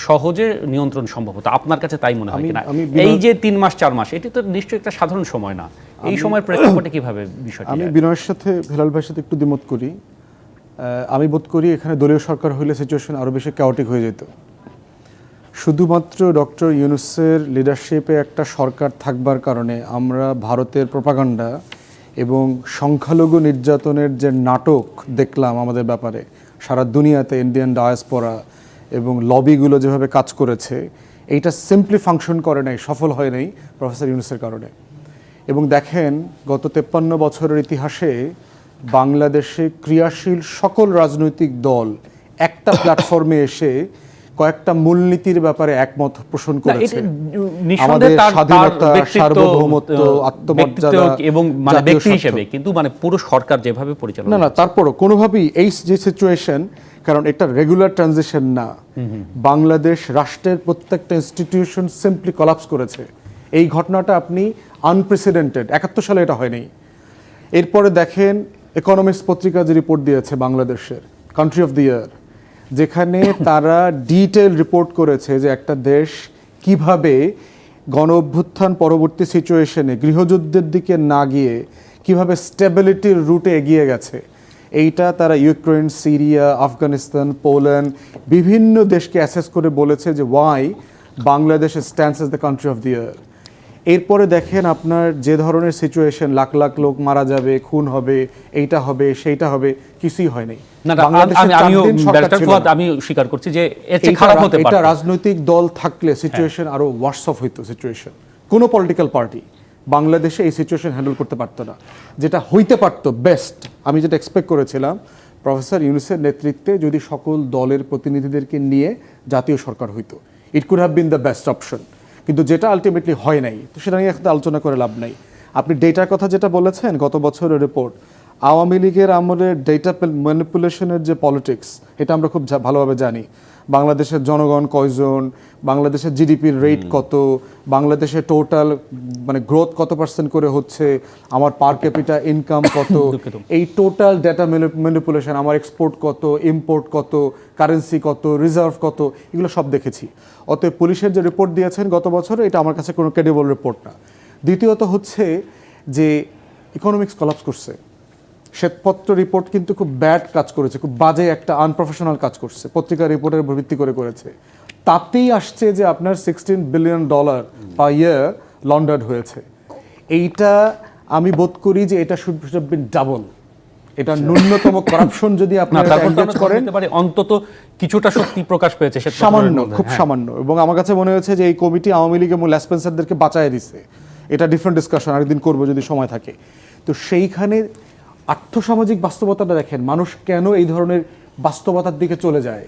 সহজে নিয়ন্ত্রণ সম্ভব হতো। আপনার কাছে তাই মনে হয় কিনা? এই যে 3 মাস 4 মাস, এটি তো নিশ্চয়ই একটা সাধারণ সময় না। এই সময়ের প্রেক্ষাপটে কিভাবে বিষয়টি? আমি বিনয়ের সাথে, হেলাল ভাইয়ের সাথে একটু দ্বিমত করি। আমি বোধ করি এখানে দলীয় সরকার হইলে সিচুয়েশন আরও বেশি ক্যাওটিক হয়ে যেত। শুধুমাত্র ডক্টর ইউনূসের লিডারশিপে একটা সরকার থাকবার কারণে আমরা ভারতের প্রোপাগান্ডা এবং সংখ্যালঘু নির্যাতনের যে নাটক দেখলাম আমাদের ব্যাপারে সারা দুনিয়াতে, ইন্ডিয়ান ডায়াসপোরা এবং লবিগুলো যেভাবে কাজ করেছে, এইটা সিম্পলি ফাংশন করে নাই, সফল হয় নাই প্রফেসর ইউনূসের কারণে। এবং দেখেন গত 53 বছরের ইতিহাসে বাংলাদেশে ক্রিয়াশীল সকল রাজনৈতিক দল একটা প্ল্যাটফর্মে এসে কয়েকটা মূলনীতির ব্যাপারে একমত পোষণ না, করেছে। এটা নিঃসন্দেহে আমাদের তার স্বাধীনতা, ব্যক্তিত্ব, সার্বভৌমত্ব, আত্মমর্যাদা, ব্যক্তিত্ব এবং মানে জাতীয় ব্যক্তি স্বার্থ। হিসেবে, কিন্তু মানে পুরো সরকার যেভাবে পরিচালনা না তারপরও কোনোভাবেই এই যে সিচুয়েশন, কারণ এটা রেগুলার ট্রানজিশন না, বাংলাদেশ রাষ্ট্রের প্রত্যেকটা ইনস্টিটিউশন সিম্পলি কলাপস করেছে। এই ঘটনাটা আপনি আনপ্রেসিডেন্টেড, 71 সালে এটা হয়নি। এরপরে দেখেন ইকোনমিক্স পত্রিকা যে রিপোর্ট দিয়েছে বাংলাদেশের কান্ট্রি অফ দ্য ইয়ার, যেখানে তারা ডিটেল রিপোর্ট করেছে যে একটা দেশ কিভাবে গণ অভ্যুত্থান পরবর্তী সিচুয়েশনে গৃহযুদ্ধের দিকে না গিয়ে কিভাবে স্টেবিলিটির রুটে এগিয়ে গেছে। এইটা তারা ইউক্রেন, সিরিয়া, আফগানিস্তান, পোল্যান্ড বিভিন্ন দেশকে অ্যাসেস করে বলেছে যে why Bangladesh stands as the country of the year. এরপরে দেখেন আপনার যে ধরনের সিচুয়েশন, লাখ লাখ লোক মারা যাবে, খুন হবে, এইটা হবে, সেইটা হবে, কিছুই হয়নি। না, বাংলাদেশে 4 আমিও দিন সরকার ব্যারিস্টার ছিল ফুয়াদ, না। আমি স্বীকার করছি যে এর চেয়ে খারাপ হতে এটা পারে। রাজনৈতিক দল থাকলে সিচুয়েশন আরো ওয়ার্স অফ হইতো। সিচুয়েশন কোনো পলিটিক্যাল পার্টি বাংলাদেশে এই সিচুয়েশন হ্যান্ডেল করতে পারতো না। যেটা হইতে পারতো বেস্ট, আমি যেটা এক্সপেক্ট করেছিলাম, প্রফেসর ইউনূসের নেতৃত্বে যদি সকল দলের প্রতিনিধিদেরকে নিয়ে জাতীয় সরকার হইতো, it could have been the best option. কিন্তু যেটা আলটিমেটলি হয় নাই, তো সেটা নিয়ে এখন আলোচনা করে লাভ নাই। আপনি ডেটার কথা যেটা বলেছেন, গত বছরের রিপোর্ট, আওয়ামী লীগের আমলের ডেটা ম্যানিপুলেশনের যে পলিটিক্স, এটা আমরা খুব ভালোভাবে জানি। বাংলাদেশের জনগণ কয়জন, বাংলাদেশের জিডিপির রেট কত, বাংলাদেশের টোটাল মানে গ্রোথ কত % করে হচ্ছে, আমার পার ক্যাপিটা ইনকাম কত, এই টোটাল ডেটা ম্যানিপুলেশন, আমার এক্সপোর্ট কত, ইম্পোর্ট কত, কারেন্সি কত, রিজার্ভ কত, এগুলো সব দেখেছি। অতএব পুলিশের যে রিপোর্ট দিয়েছেন গত বছর, এটা আমার কাছে কোনো ক্রেডিবল রিপোর্ট না। দ্বিতীয়ত হচ্ছে যে ইকোনমিক্স কলাপস করছে। শ্বেতপত্র রিপোর্ট কিন্তু খুব ব্যাড কাজ করেছে, খুব বাজে একটা আনপ্রফেশনাল কাজ করছে, পত্রিকা রিপোর্টের ভিত্তি করে করেছে। তাতেই আসছে যে আপনার $16 বিলিয়ন পার ইয়ার লন্ডার্ড হয়েছে। এইটা আমি বোধ করি যে এটা শুড হ্যাভ বিন ডাবল। এটা ন্যূনতম কারাপশন যদি আপনারা এনগেজ করেন, অন্তত কিছুটা শক্তি প্রকাশ পেয়েছে শ্বেতপত্রের সামান্য, মধ্যে। খুব সামান্য। এবং আমার কাছে মনে হয়েছে যে এই কমিটি আওয়ামী লীগ এবং ল্যাসপেন্সারদেরকে বাঁচায় দিছে। এটা ডিফারেন্ট ডিসকাশন, আরেকদিন করবো যদি সময় থাকে। তো সেইখানে আর্থসামাজিক বাস্তবতাটা দেখেন, মানুষ কেন এই ধরনের বাস্তবতার দিকে চলে যায়।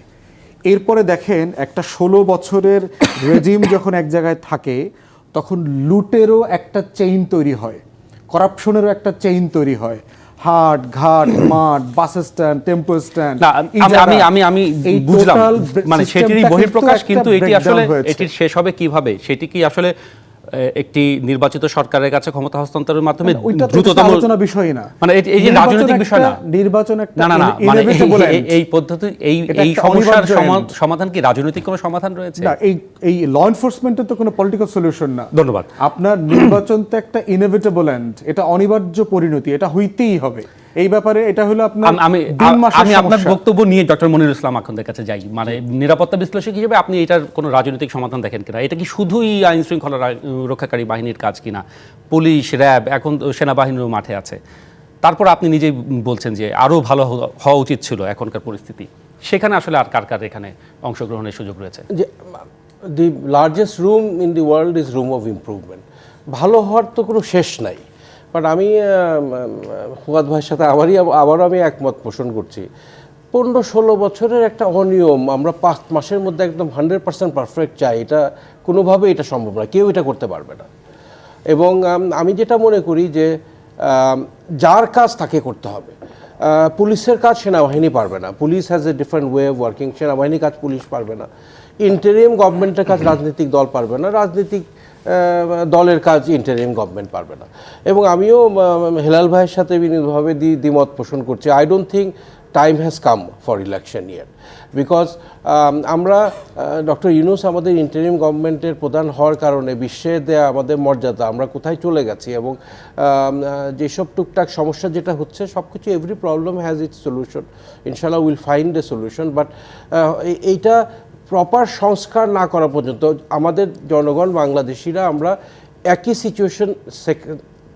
এরপরে দেখেন একটা 16 বছরের রেজিম যখন এক জায়গায় থাকে, তখন লুটেরও একটা চেইন তৈরি হয়, করাপশনেরও একটা চেইন তৈরি হয়। হাট, ঘাট, মাঠ, বাস স্ট্যান্ড, টেম্পো স্ট্যান্ড, না, আমি বুঝলাম, মানে সেটির বহিঃপ্রকাশ, কিন্তু এটি আসলে এটির শেষ হবে কিভাবে, সেটি কি আসলে একটি নির্বাচিত সরকারের কাছে ক্ষমতা হস্তান্তরের মাধ্যমে দ্রুততম আলোচনা বিষয় না, মানে এই যে রাজনৈতিক বিষয় না, নির্বাচন একটা না মানে inevitable end। এই পদ্ধতি, এই একটা সমস্যার অনিবার্য end। সমাধান কি রাজনৈতিক কোনো সমাধান রয়েছে? না, এই ল এনফোর্সমেন্টের তো কোনো পলিটিক্যাল সলিউশন না। ধন্যবাদ। আপনার নির্বাচন তো একটা ইনএভিটেবল এন্ড, এটা অনিবার্য পরিণতি, এটা হইতেই হবে। এই ব্যাপারে এটা হলো আপনার আমি আপনার বক্তব্য নিয়ে ডক্টর মনিরুল ইসলাম আখন্দের কাছে যাই। মানে নিরাপত্তা বিশ্লেষক হিসেবে আপনি এটার কোনো রাজনৈতিক সমাধান দেখেন কিনা? এটা কি শুধুই আইন শৃঙ্খলা রক্ষাকারী বাহিনীর কাজ কিনা? পুলিশ, র্যাব, এখন সেনাবাহিনীও মাঠে আছে। তারপর আপনি নিজেই বলছেন যে আরও ভালো হওয়া উচিত ছিল এখনকার পরিস্থিতি। সেখানে আসলে আর কার কার এখানে অংশগ্রহণের সুযোগ রয়েছে? যে the largest room in the world is room of improvement. ভালো হওয়ার তো কোনো শেষ নাই। বাট আমি ফুয়াদ ভাইয়ের সাথে আবারও আমি একমত পোষণ করছি। 15-16 বছরের একটা অনিয়ম আমরা 5 মাসের মধ্যে একদম 100% পারফেক্ট চাই, এটা কোনোভাবে এটা সম্ভব না, কেউ এটা করতে পারবে না। এবং আমি যেটা মনে করি যে যার কাজ তাকে করতে হবে। পুলিশের কাজ সেনাবাহিনী পারবে না, police has a different way of working, সেনাবাহিনীর কাজ পুলিশ পারবে না, ইন্টারিম গভর্নমেন্টের কাজ রাজনৈতিক দল পারবে না, রাজনৈতিক দলের কাজ ইন্টারিম গভর্নমেন্ট পারবে না। এবং আমিও হেলাল ভাইয়ের সাথে বিনীতভাবে দ্বিমত পোষণ করছি। I don't think time has come for election year, because আমরা ডক্টর ইউনূস আমাদের ইন্টারিম গভর্নমেন্টের প্রধান হওয়ার কারণে বিশ্বে দেয়া আমাদের মর্যাদা, আমরা কোথায় চলে গেছি, এবং যেসব টুকটাক সমস্যা যেটা হচ্ছে সব কিছু, every problem has its solution, ইনশাল্লাহ will find a solution. But এইটা প্রপার সংস্কার না করা পর্যন্ত আমাদের জনগণ বাংলাদেশিরা আমরা একই সিচুয়েশন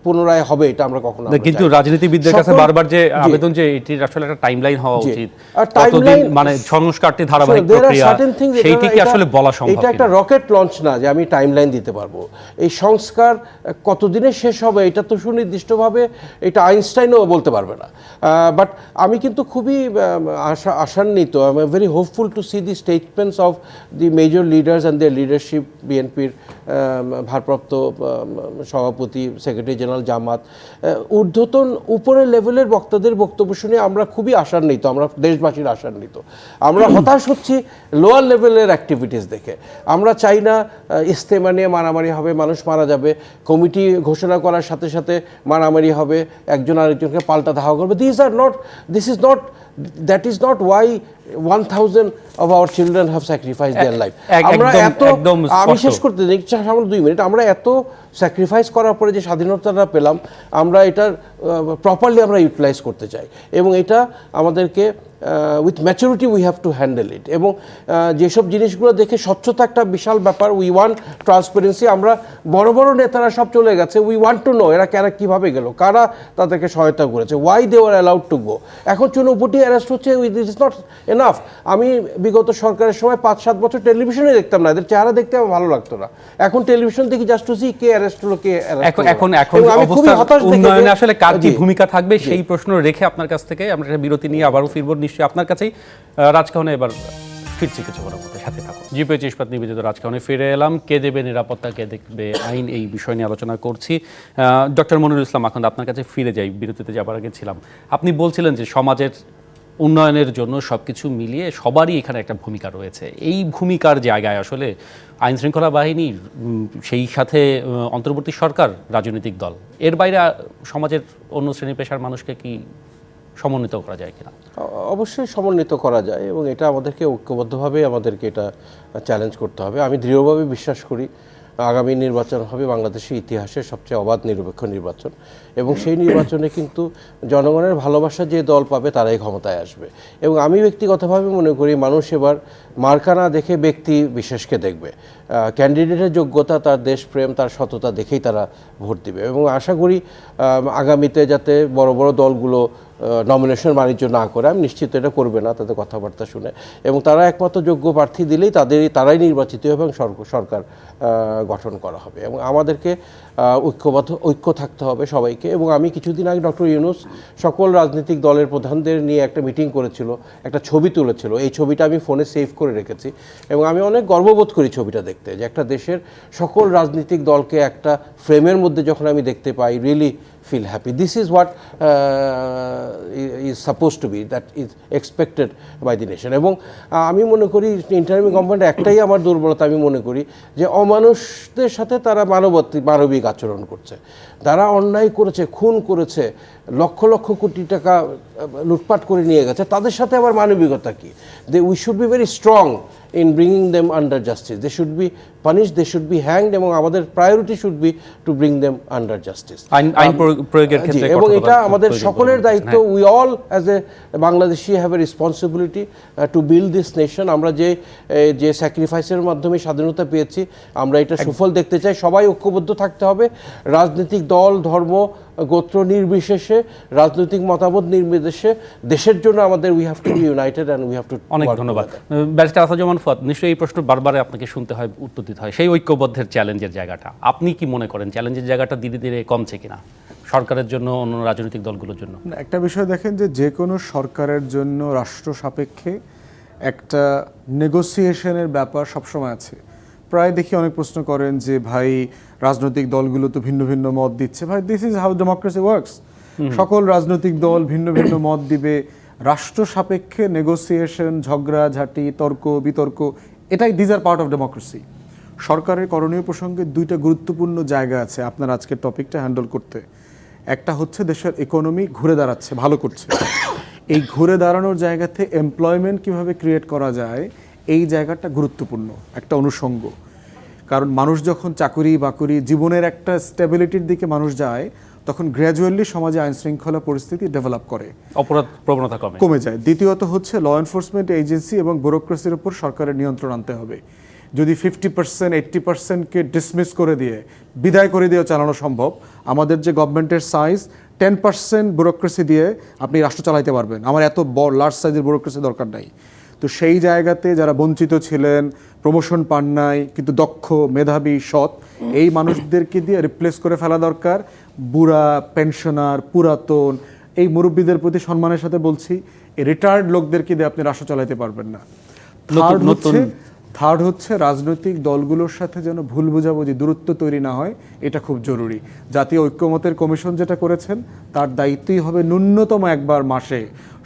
পুনরায় হবে এটা আমরা কখনো আমরা কিন্তু চাই না। রাজনীতিবিদদের কাছে সকল- বারবার যে জি। আবেদন যে এটির আসলে একটা টাইমলাইন হওয়া জি। উচিত, আর কতদিন timeline- মানে সংস্কারটি ধারাবাহিক There are প্রক্রিয়া, certain things সেইটিকে আসলে বলা সম্ভব এটা একটা কিনা? রকেট লঞ্চ না যে আমি টাইমলাইন দিতে পারবো। এই সংস্কার কতদিনে শেষ হবে এটা তো সুনির্দিষ্টভাবে এটা আইনস্টাইনও বলতে পারবে না। বাট আমি কিন্তু খুবই আশান্বিত, I am very hopeful to see the statements of the major leaders and their leadership, বিএনপির ভারপ্রাপ্ত সভাপতি, সেক্রেটারি জেনারেল জামাত, ঊর্ধ্বতন উপরের লেভেলের বক্তাদের বক্তব্য শুনে আমরা খুবই আশান্বিত, আমরা দেশবাসীর আশান্বিত। আমরা হতাশ হচ্ছি লোয়ার লেভেলের অ্যাক্টিভিটিস দেখে। আমরা চাই না ইস্তেমা নিয়ে মারামারি হবে, মানুষ মারা যাবে, কমিটি ঘোষণা করার সাথে সাথে মারামারি হবে, একজন আরেকজনকে পাল্টা ধাওয়া করবে। That is not why 1,000 of our children have sacrificed their life. আমরা একদম আমি স্পষ্ট। শেষ করতে দিই সামান্য 2 মিনিট। আমরা এত স্যাক্রিফাইস করার পরে যে স্বাধীনতাটা পেলাম, আমরা এটার প্রপারলি আমরা ইউটিলাইজ করতে চাই, এবং এটা আমাদেরকে with maturity we have to handle ইট। এবং যেসব জিনিসগুলো দেখে স্বচ্ছতা একটা বিশাল ব্যাপার, উই ওয়ান্ট ট্রান্সপারেন্সি। আমরা বড় বড় নেতারা সব চলে গেছে, উই ওয়ান্ট টু নো এরা কীভাবে গেল, কারা তাদেরকে সহায়তা করেছে, why they were allowed to go. এখন চুনোপুটি অ্যারেস্ট হচ্ছে, দিস ইজ নট এনাফ। আমি বিগত সরকারের সময় 5-7 বছর টেলিভিশনে দেখতাম না, এদের চেহারা দেখতে আমার ভালো লাগতো না। এখন টেলিভিশন দেখি just two C K arrest হলো, কে অ্যারেস্ট হলো। এখন আমি খুবই অবস্থার হতাশ দেখে উন্নয়নে আসলে কার কি জি। ভূমিকা থাকবে সেই প্রশ্ন রেখে আপনার কাছ থেকে আমরা একটা বিরতি নিয়ে আবারও ফিরব নিশ্চয়ই আপনার কাছেই। রাজকাহনে এবার ফিরছি কিছু করার মতো, সাথে থাকুন। জিপে ইস্পাত নিবেদিত রাজকাহনে ফিরে এলাম। কে দেবে নিরাপত্তা, কে দেখবে আইন, এই বিষয় নিয়ে আলোচনা করছি। ডক্টর মনিরুল ইসলাম আখন্দ, আপনার কাছে ফিরে যাই, বিরতিতে যাবার আগে ছিলাম। আপনি বলছিলেন যে সমাজের উন্নয়নের জন্য সবকিছু মিলিয়ে সবারই এখানে একটা ভূমিকা রয়েছে। এই ভূমিকার জায়গায় আসলে আইন শৃঙ্খলা বাহিনী, সেই সাথে অন্তর্বর্তী সরকার, রাজনৈতিক দল, এর বাইরে সমাজের অন্য শ্রেণী পেশার মানুষকে কি সমন্বিত করা যায় কিনা? অবশ্যই সমন্বিত করা যায়, এবং এটা আমাদেরকে ঐক্যবদ্ধভাবে আমাদেরকে এটা চ্যালেঞ্জ করতে হবে। আমি দৃঢ়ভাবে বিশ্বাস করি আগামী নির্বাচন হবে বাংলাদেশের ইতিহাসের সবচেয়ে অবাধ নিরপেক্ষ নির্বাচন, এবং সেই নির্বাচনে কিন্তু জনগণের ভালোবাসা যে দল পাবে তারাই ক্ষমতায় আসবে। এবং আমি ব্যক্তিগতভাবে মনে করি মানুষ এবার মার্কা না দেখে ব্যক্তি বিশেষকে দেখবে, ক্যান্ডিডেটের যোগ্যতা, তার দেশপ্রেম, তার সততা দেখেই তারা ভোট দিবে। এবং আশা করি আগামীতে যাতে বড় বড় দলগুলো নমিনেশন বাণিজ্য না করে, আমি নিশ্চিত এটা করবে না তাদের কথাবার্তা শুনে, এবং তারা একমাত্র যোগ্য প্রার্থী দিলেই তারাই নির্বাচিত হবে এবং সরকার গঠন করা হবে। এবং আমাদেরকে ঐক্য থাকতে হবে সবাইকে। এবং আমি কিছুদিন আগে ডক্টর ইউনূস সকল রাজনৈতিক দলের প্রধানদের নিয়ে একটা মিটিং করেছিল, একটা ছবি তুলেছিল। এই ছবিটা আমি ফোনে সেভ করে রেখেছি, এবং আমি অনেক গর্ববোধ করি ছবিটা দেখতে, যে একটা দেশের সকল রাজনৈতিক দলকে একটা ফ্রেমের মধ্যে যখন আমি দেখতে পাই, really feel happy. This is what is supposed to be, that is expected by the nation. এবং আমি মনে করি ইন্টারিম গভর্নমেন্ট একটাই আমার দুর্বলতা, আমি মনে করি যে অমানুষদের সাথে তারা মানবিক আচরণ করছে। তারা অন্যায় করেছে, খুন করেছে, লক্ষ লক্ষ কোটি টাকা লুটপাট করে নিয়ে গেছে, তাদের সাথে আবার মানবিকতা কি? We should be very strong in bringing them under justice. They should be punished, they should be hanged, এবং আমাদের priority should be to bring them under justice. আইন প্রয়োগের ক্ষেত্রে এবং এটা আমাদের সকলের দায়িত্ব। We all as a Bangladeshi have a responsibility to build this nation. আমরা যে স্যাক্রিফাইসের মাধ্যমে স্বাধীনতা পেয়েছি, আমরা এটা সুফল দেখতে চাই। সবাই ঐক্যবদ্ধ থাকতে হবে, রাজনৈতিক দল, ধর্ম, গোত্র নির্বিশেষে, রাজনৈতিক মতামত নির্বিশেষে। দেশের জন্য আমাদের we have to be United and we have to. অনেক ধন্যবাদ। ব্যারিস্টার আসাদুজ্জামান ফুয়াদ, নিশ্চয়ই এই প্রশ্ন বারবার আপনাকে শুনতে হয়, উত্তর দিতে হয়, সেই ঐক্যবদ্ধের চ্যালেঞ্জের জায়গাটা আপনি কি মনে করেন চ্যালেঞ্জের জায়গাটা ধীরে ধীরে কমছে কিনা সরকারের জন্য, অন্য রাজনৈতিক দলগুলোর জন্য? একটা বিষয় দেখেন, যে কোনো সরকারের জন্য রাষ্ট্র সাপেক্ষে একটা নেগোসিয়েশনের ব্যাপার সবসময় আছে। প্রায় দেখি অনেক প্রশ্ন করেন যে ভাই রাজনৈতিক দলগুলো তো ভিন্ন ভিন্ন মত দিচ্ছে। ভাই, this is how democracy works. সকল রাজনৈতিক দল ভিন্ন ভিন্ন মত দিবে, রাষ্ট্র সাপেক্ষে নেগোসিয়েশন, ঝগড়াঝাটি, তর্ক বিতর্ক, এটাই this are part of democracy. সরকারের করণীয় প্রসঙ্গে দুইটা গুরুত্বপূর্ণ জায়গা আছে আপনার আজকের টপিকটা হ্যান্ডেল করতে। একটা হচ্ছে দেশের ইকোনমি ঘুরে দাঁড়াচ্ছে, ভালো করছে। এই ঘুরে দাঁড়ানোর জায়গাতে এমপ্লয়মেন্ট কিভাবে ক্রিয়েট করা যায়, এই জায়গাটা গুরুত্বপূর্ণ একটা অনুষঙ্গ। কারণ মানুষ যখন চাকুরি বাকুরি, জীবনের একটা স্টেবিলিটির দিকে মানুষ যায়, তখন গ্র্যাজুয়ালি সমাজে আইন শৃঙ্খলা পরিস্থিতি ডেভেলপ করে, অপরাধ প্রবণতা কমে যায়। দ্বিতীয়ত হচ্ছে ল এনফোর্সমেন্ট এজেন্সি এবং ব্যুরোক্রেসির উপর সরকারের নিয়ন্ত্রণ আনতে হবে। যদি 50% 80%কে ডিসমিস করে দিয়ে বিদায় করে দিয়ে চালানো সম্ভব, আমাদের যে গভর্নমেন্টের সাইজ 10% ব্যুরোক্রেসি দিয়ে আপনি রাষ্ট্র চালাইতে পারবেন। আমার এত বড় লার্জ সাইজের ব্যুরোক্রেসি দরকার নাই। তো সেই জায়গাতে যারা বঞ্চিত ছিলেন, প্রমোশন পান নাই কিন্তু দক্ষ, মেধাবী, সৎ, এই মানুষদেরকে দিয়ে রিপ্লেস করে ফেলা দরকার। বুড়া, পেনশনার, পুরাতন, এই মুরব্বীদের প্রতি সম্মানের সাথে বলছি, এই রিটায়ার্ড লোকদেরকে দিয়ে আপনি রাষ্ট্র চালাইতে পারবেন না। থার্ড হচ্ছে রাজনৈতিক দলগুলোর সাথে যেন ভুল বোঝাবুঝি, দূরত্ব তৈরি না হয়, এটা খুব জরুরি। জাতীয় ঐক্যমতের কমিশন যেটা করেছেন তার দায়িত্বই হবে ন্যূনতম একবার মাসে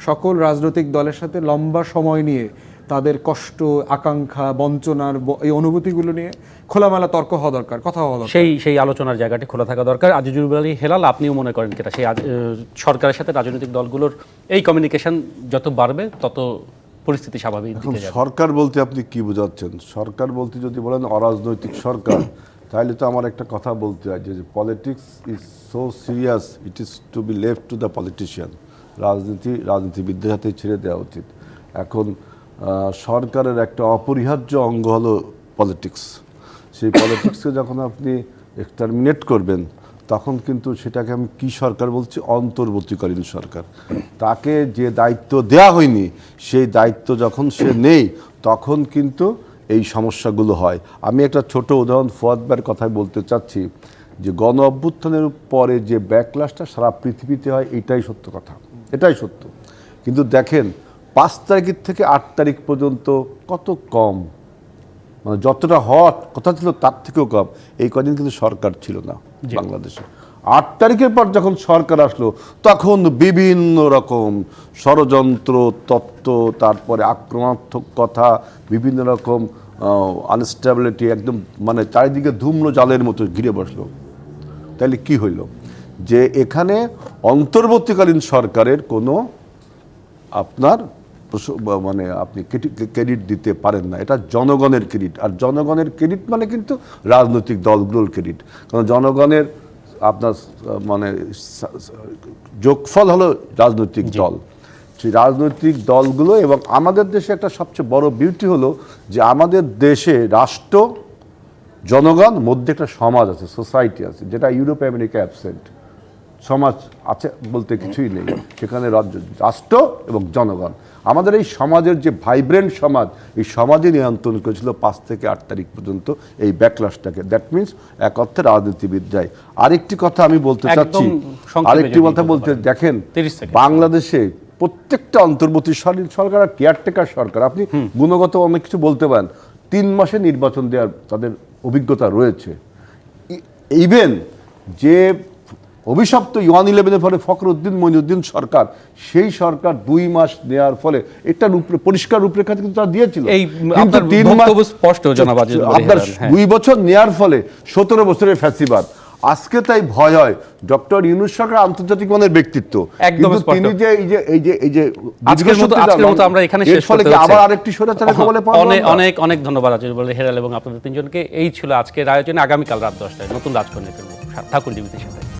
সকল রাজনৈতিক দলের সাথে লম্বা সময় নিয়ে তাদের কষ্ট, আকাঙ্ক্ষা, বঞ্চনার এই অনুভূতিগুলো নিয়ে খোলামেলা তর্ক হওয়া দরকার, কথা হওয়া দরকার। সেই আলোচনার জায়গাটি খোলা থাকা দরকার। আজিজুল আলী হেলাল, আপনিও মনে করেন কিনা সেই সরকারের সাথে রাজনৈতিক দলগুলোর এই কমিউনিকেশন যত বাড়বে তত পরিস্থিতি স্বাভাবিক দিকে যাবে? সরকার বলতে আপনি কি বোঝাচ্ছেন? সরকার বলতে যদি বলেন অরাজনৈতিক সরকার, তাহলে তো আমার একটা কথা বলতে হয় যে politics is so serious, it is to be left to the politician. রাজনীতিবিদদের হাতে ছেড়ে দেওয়া উচিত। এখন সরকারের একটা অপরিহার্য অঙ্গ হলো পলিটিক্স। সেই পলিটিক্সকে যখন আপনি এক্সটারমিনেট করবেন, তখন কিন্তু সেটাকে আমি কি সরকার বলছি? অন্তর্বর্তীকালীন সরকার। তাকে যে দায়িত্ব দেয়া হয়নি, সেই দায়িত্ব যখন সে নেই, তখন কিন্তু এই সমস্যাগুলো হয়। আমি একটা ছোট উদাহরণ ফুয়াদ ভাইয়ের কথাই বলতে চাচ্ছি, যে গণ অভ্যুত্থানের পরে যে ব্যাকলাশটা সারা পৃথিবীতে হয়, এটাই সত্য কথা, এটাই সত্য। কিন্তু দেখেন 5 তারিখের থেকে 8 তারিখ পর্যন্ত কত কম, মানে যতটা হওয়ার কথা ছিল তার থেকেও কম। এই কদিন কিন্তু সরকার ছিল না বাংলাদেশে। 8 তারিখের পর যখন সরকার আসলো, তখন বিভিন্ন রকম ষড়যন্ত্র, তত্ত্ব, তারপরে আক্রমণাত্মক কথা, বিভিন্ন রকম আনস্টেবিলিটি, একদম মানে চারিদিকে ধূম্র জালের মতো ঘিরে বসলো। তাহলে কি হইল? যে এখানে অন্তর্বর্তীকালীন সরকারের কোনো আপনার মানে আপনি ক্রেডিট দিতে পারেন না। এটা জনগণের ক্রেডিট, আর জনগণের ক্রেডিট মানে কিন্তু রাজনৈতিক দলগুলোর ক্রেডিট। কারণ জনগণের আপনার মানে যোগফল হলো রাজনৈতিক দল। সেই রাজনৈতিক দলগুলো, এবং আমাদের দেশে একটা সবচেয়ে বড় বিউটি হলো যে আমাদের দেশে রাষ্ট্র, জনগণ, মধ্যে একটা সমাজ আছে, সোসাইটি আছে, যেটা ইউরোপ আমেরিকা অ্যাবসেন্ট। সমাজ আছে বলতে কিছুই নেই, সেখানে রাষ্ট্র এবং জনগণ। আমাদের এই সমাজের যে ভাইব্রেন্ট সমাজ, এই সমাজে নিয়ন্ত্রণ করেছিল 5 থেকে 8 তারিখ পর্যন্ত এই ব্যাকলাশটাকে। দ্যাট মিনস এক অর্থে রাজনীতিবিদ যায়। আরেকটি কথা আমি বলতে চাচ্ছি, আরেকটি কথা বলতে দেখেন, বাংলাদেশে প্রত্যেকটা অন্তর্বর্তী সরকার আর কেয়ারটেকার সরকার, আপনি গুণগত অনেক কিছু বলতে পারেন, 3 মাসে নির্বাচন দেওয়ার তাদের অভিজ্ঞতা রয়েছে। ইভেন যে অভিশপ্ত 1/11-এর ফলে ফখরুদ্দিন মঈনুদ্দিন সরকার, সেই সরকার 2 মাস নেওয়ার ফলে একটা পরিষ্কার রূপরেখা কিন্তু তারা দিয়েছিল। কিন্তু 3 মাস স্পষ্ট, আপনার 2 বছর নেওয়ার ফলে 17 বছরের ফ্যাসিবাদ। আজকে তাই ভয় হয়, ডক্টর ইউনূস সরকার আন্তর্জাতিক মানের ব্যক্তিত্ব, কিন্তু তিনি যে এই যে আজকের মতো আমরা এখানে শেষ করতে হচ্ছে। আবার আরেকটি স্বৈরাচারের কবলে পড়ব। অনেক ধন্যবাদ আজিজুল হেলাল এবং আপনাদের তিনজনকে। এই ছিল আজকের আয়োজনে। আগামীকাল রাত 10টায় নতুন রাজকন্যা ফিরব ঠাকুর টিভিতে সাথে।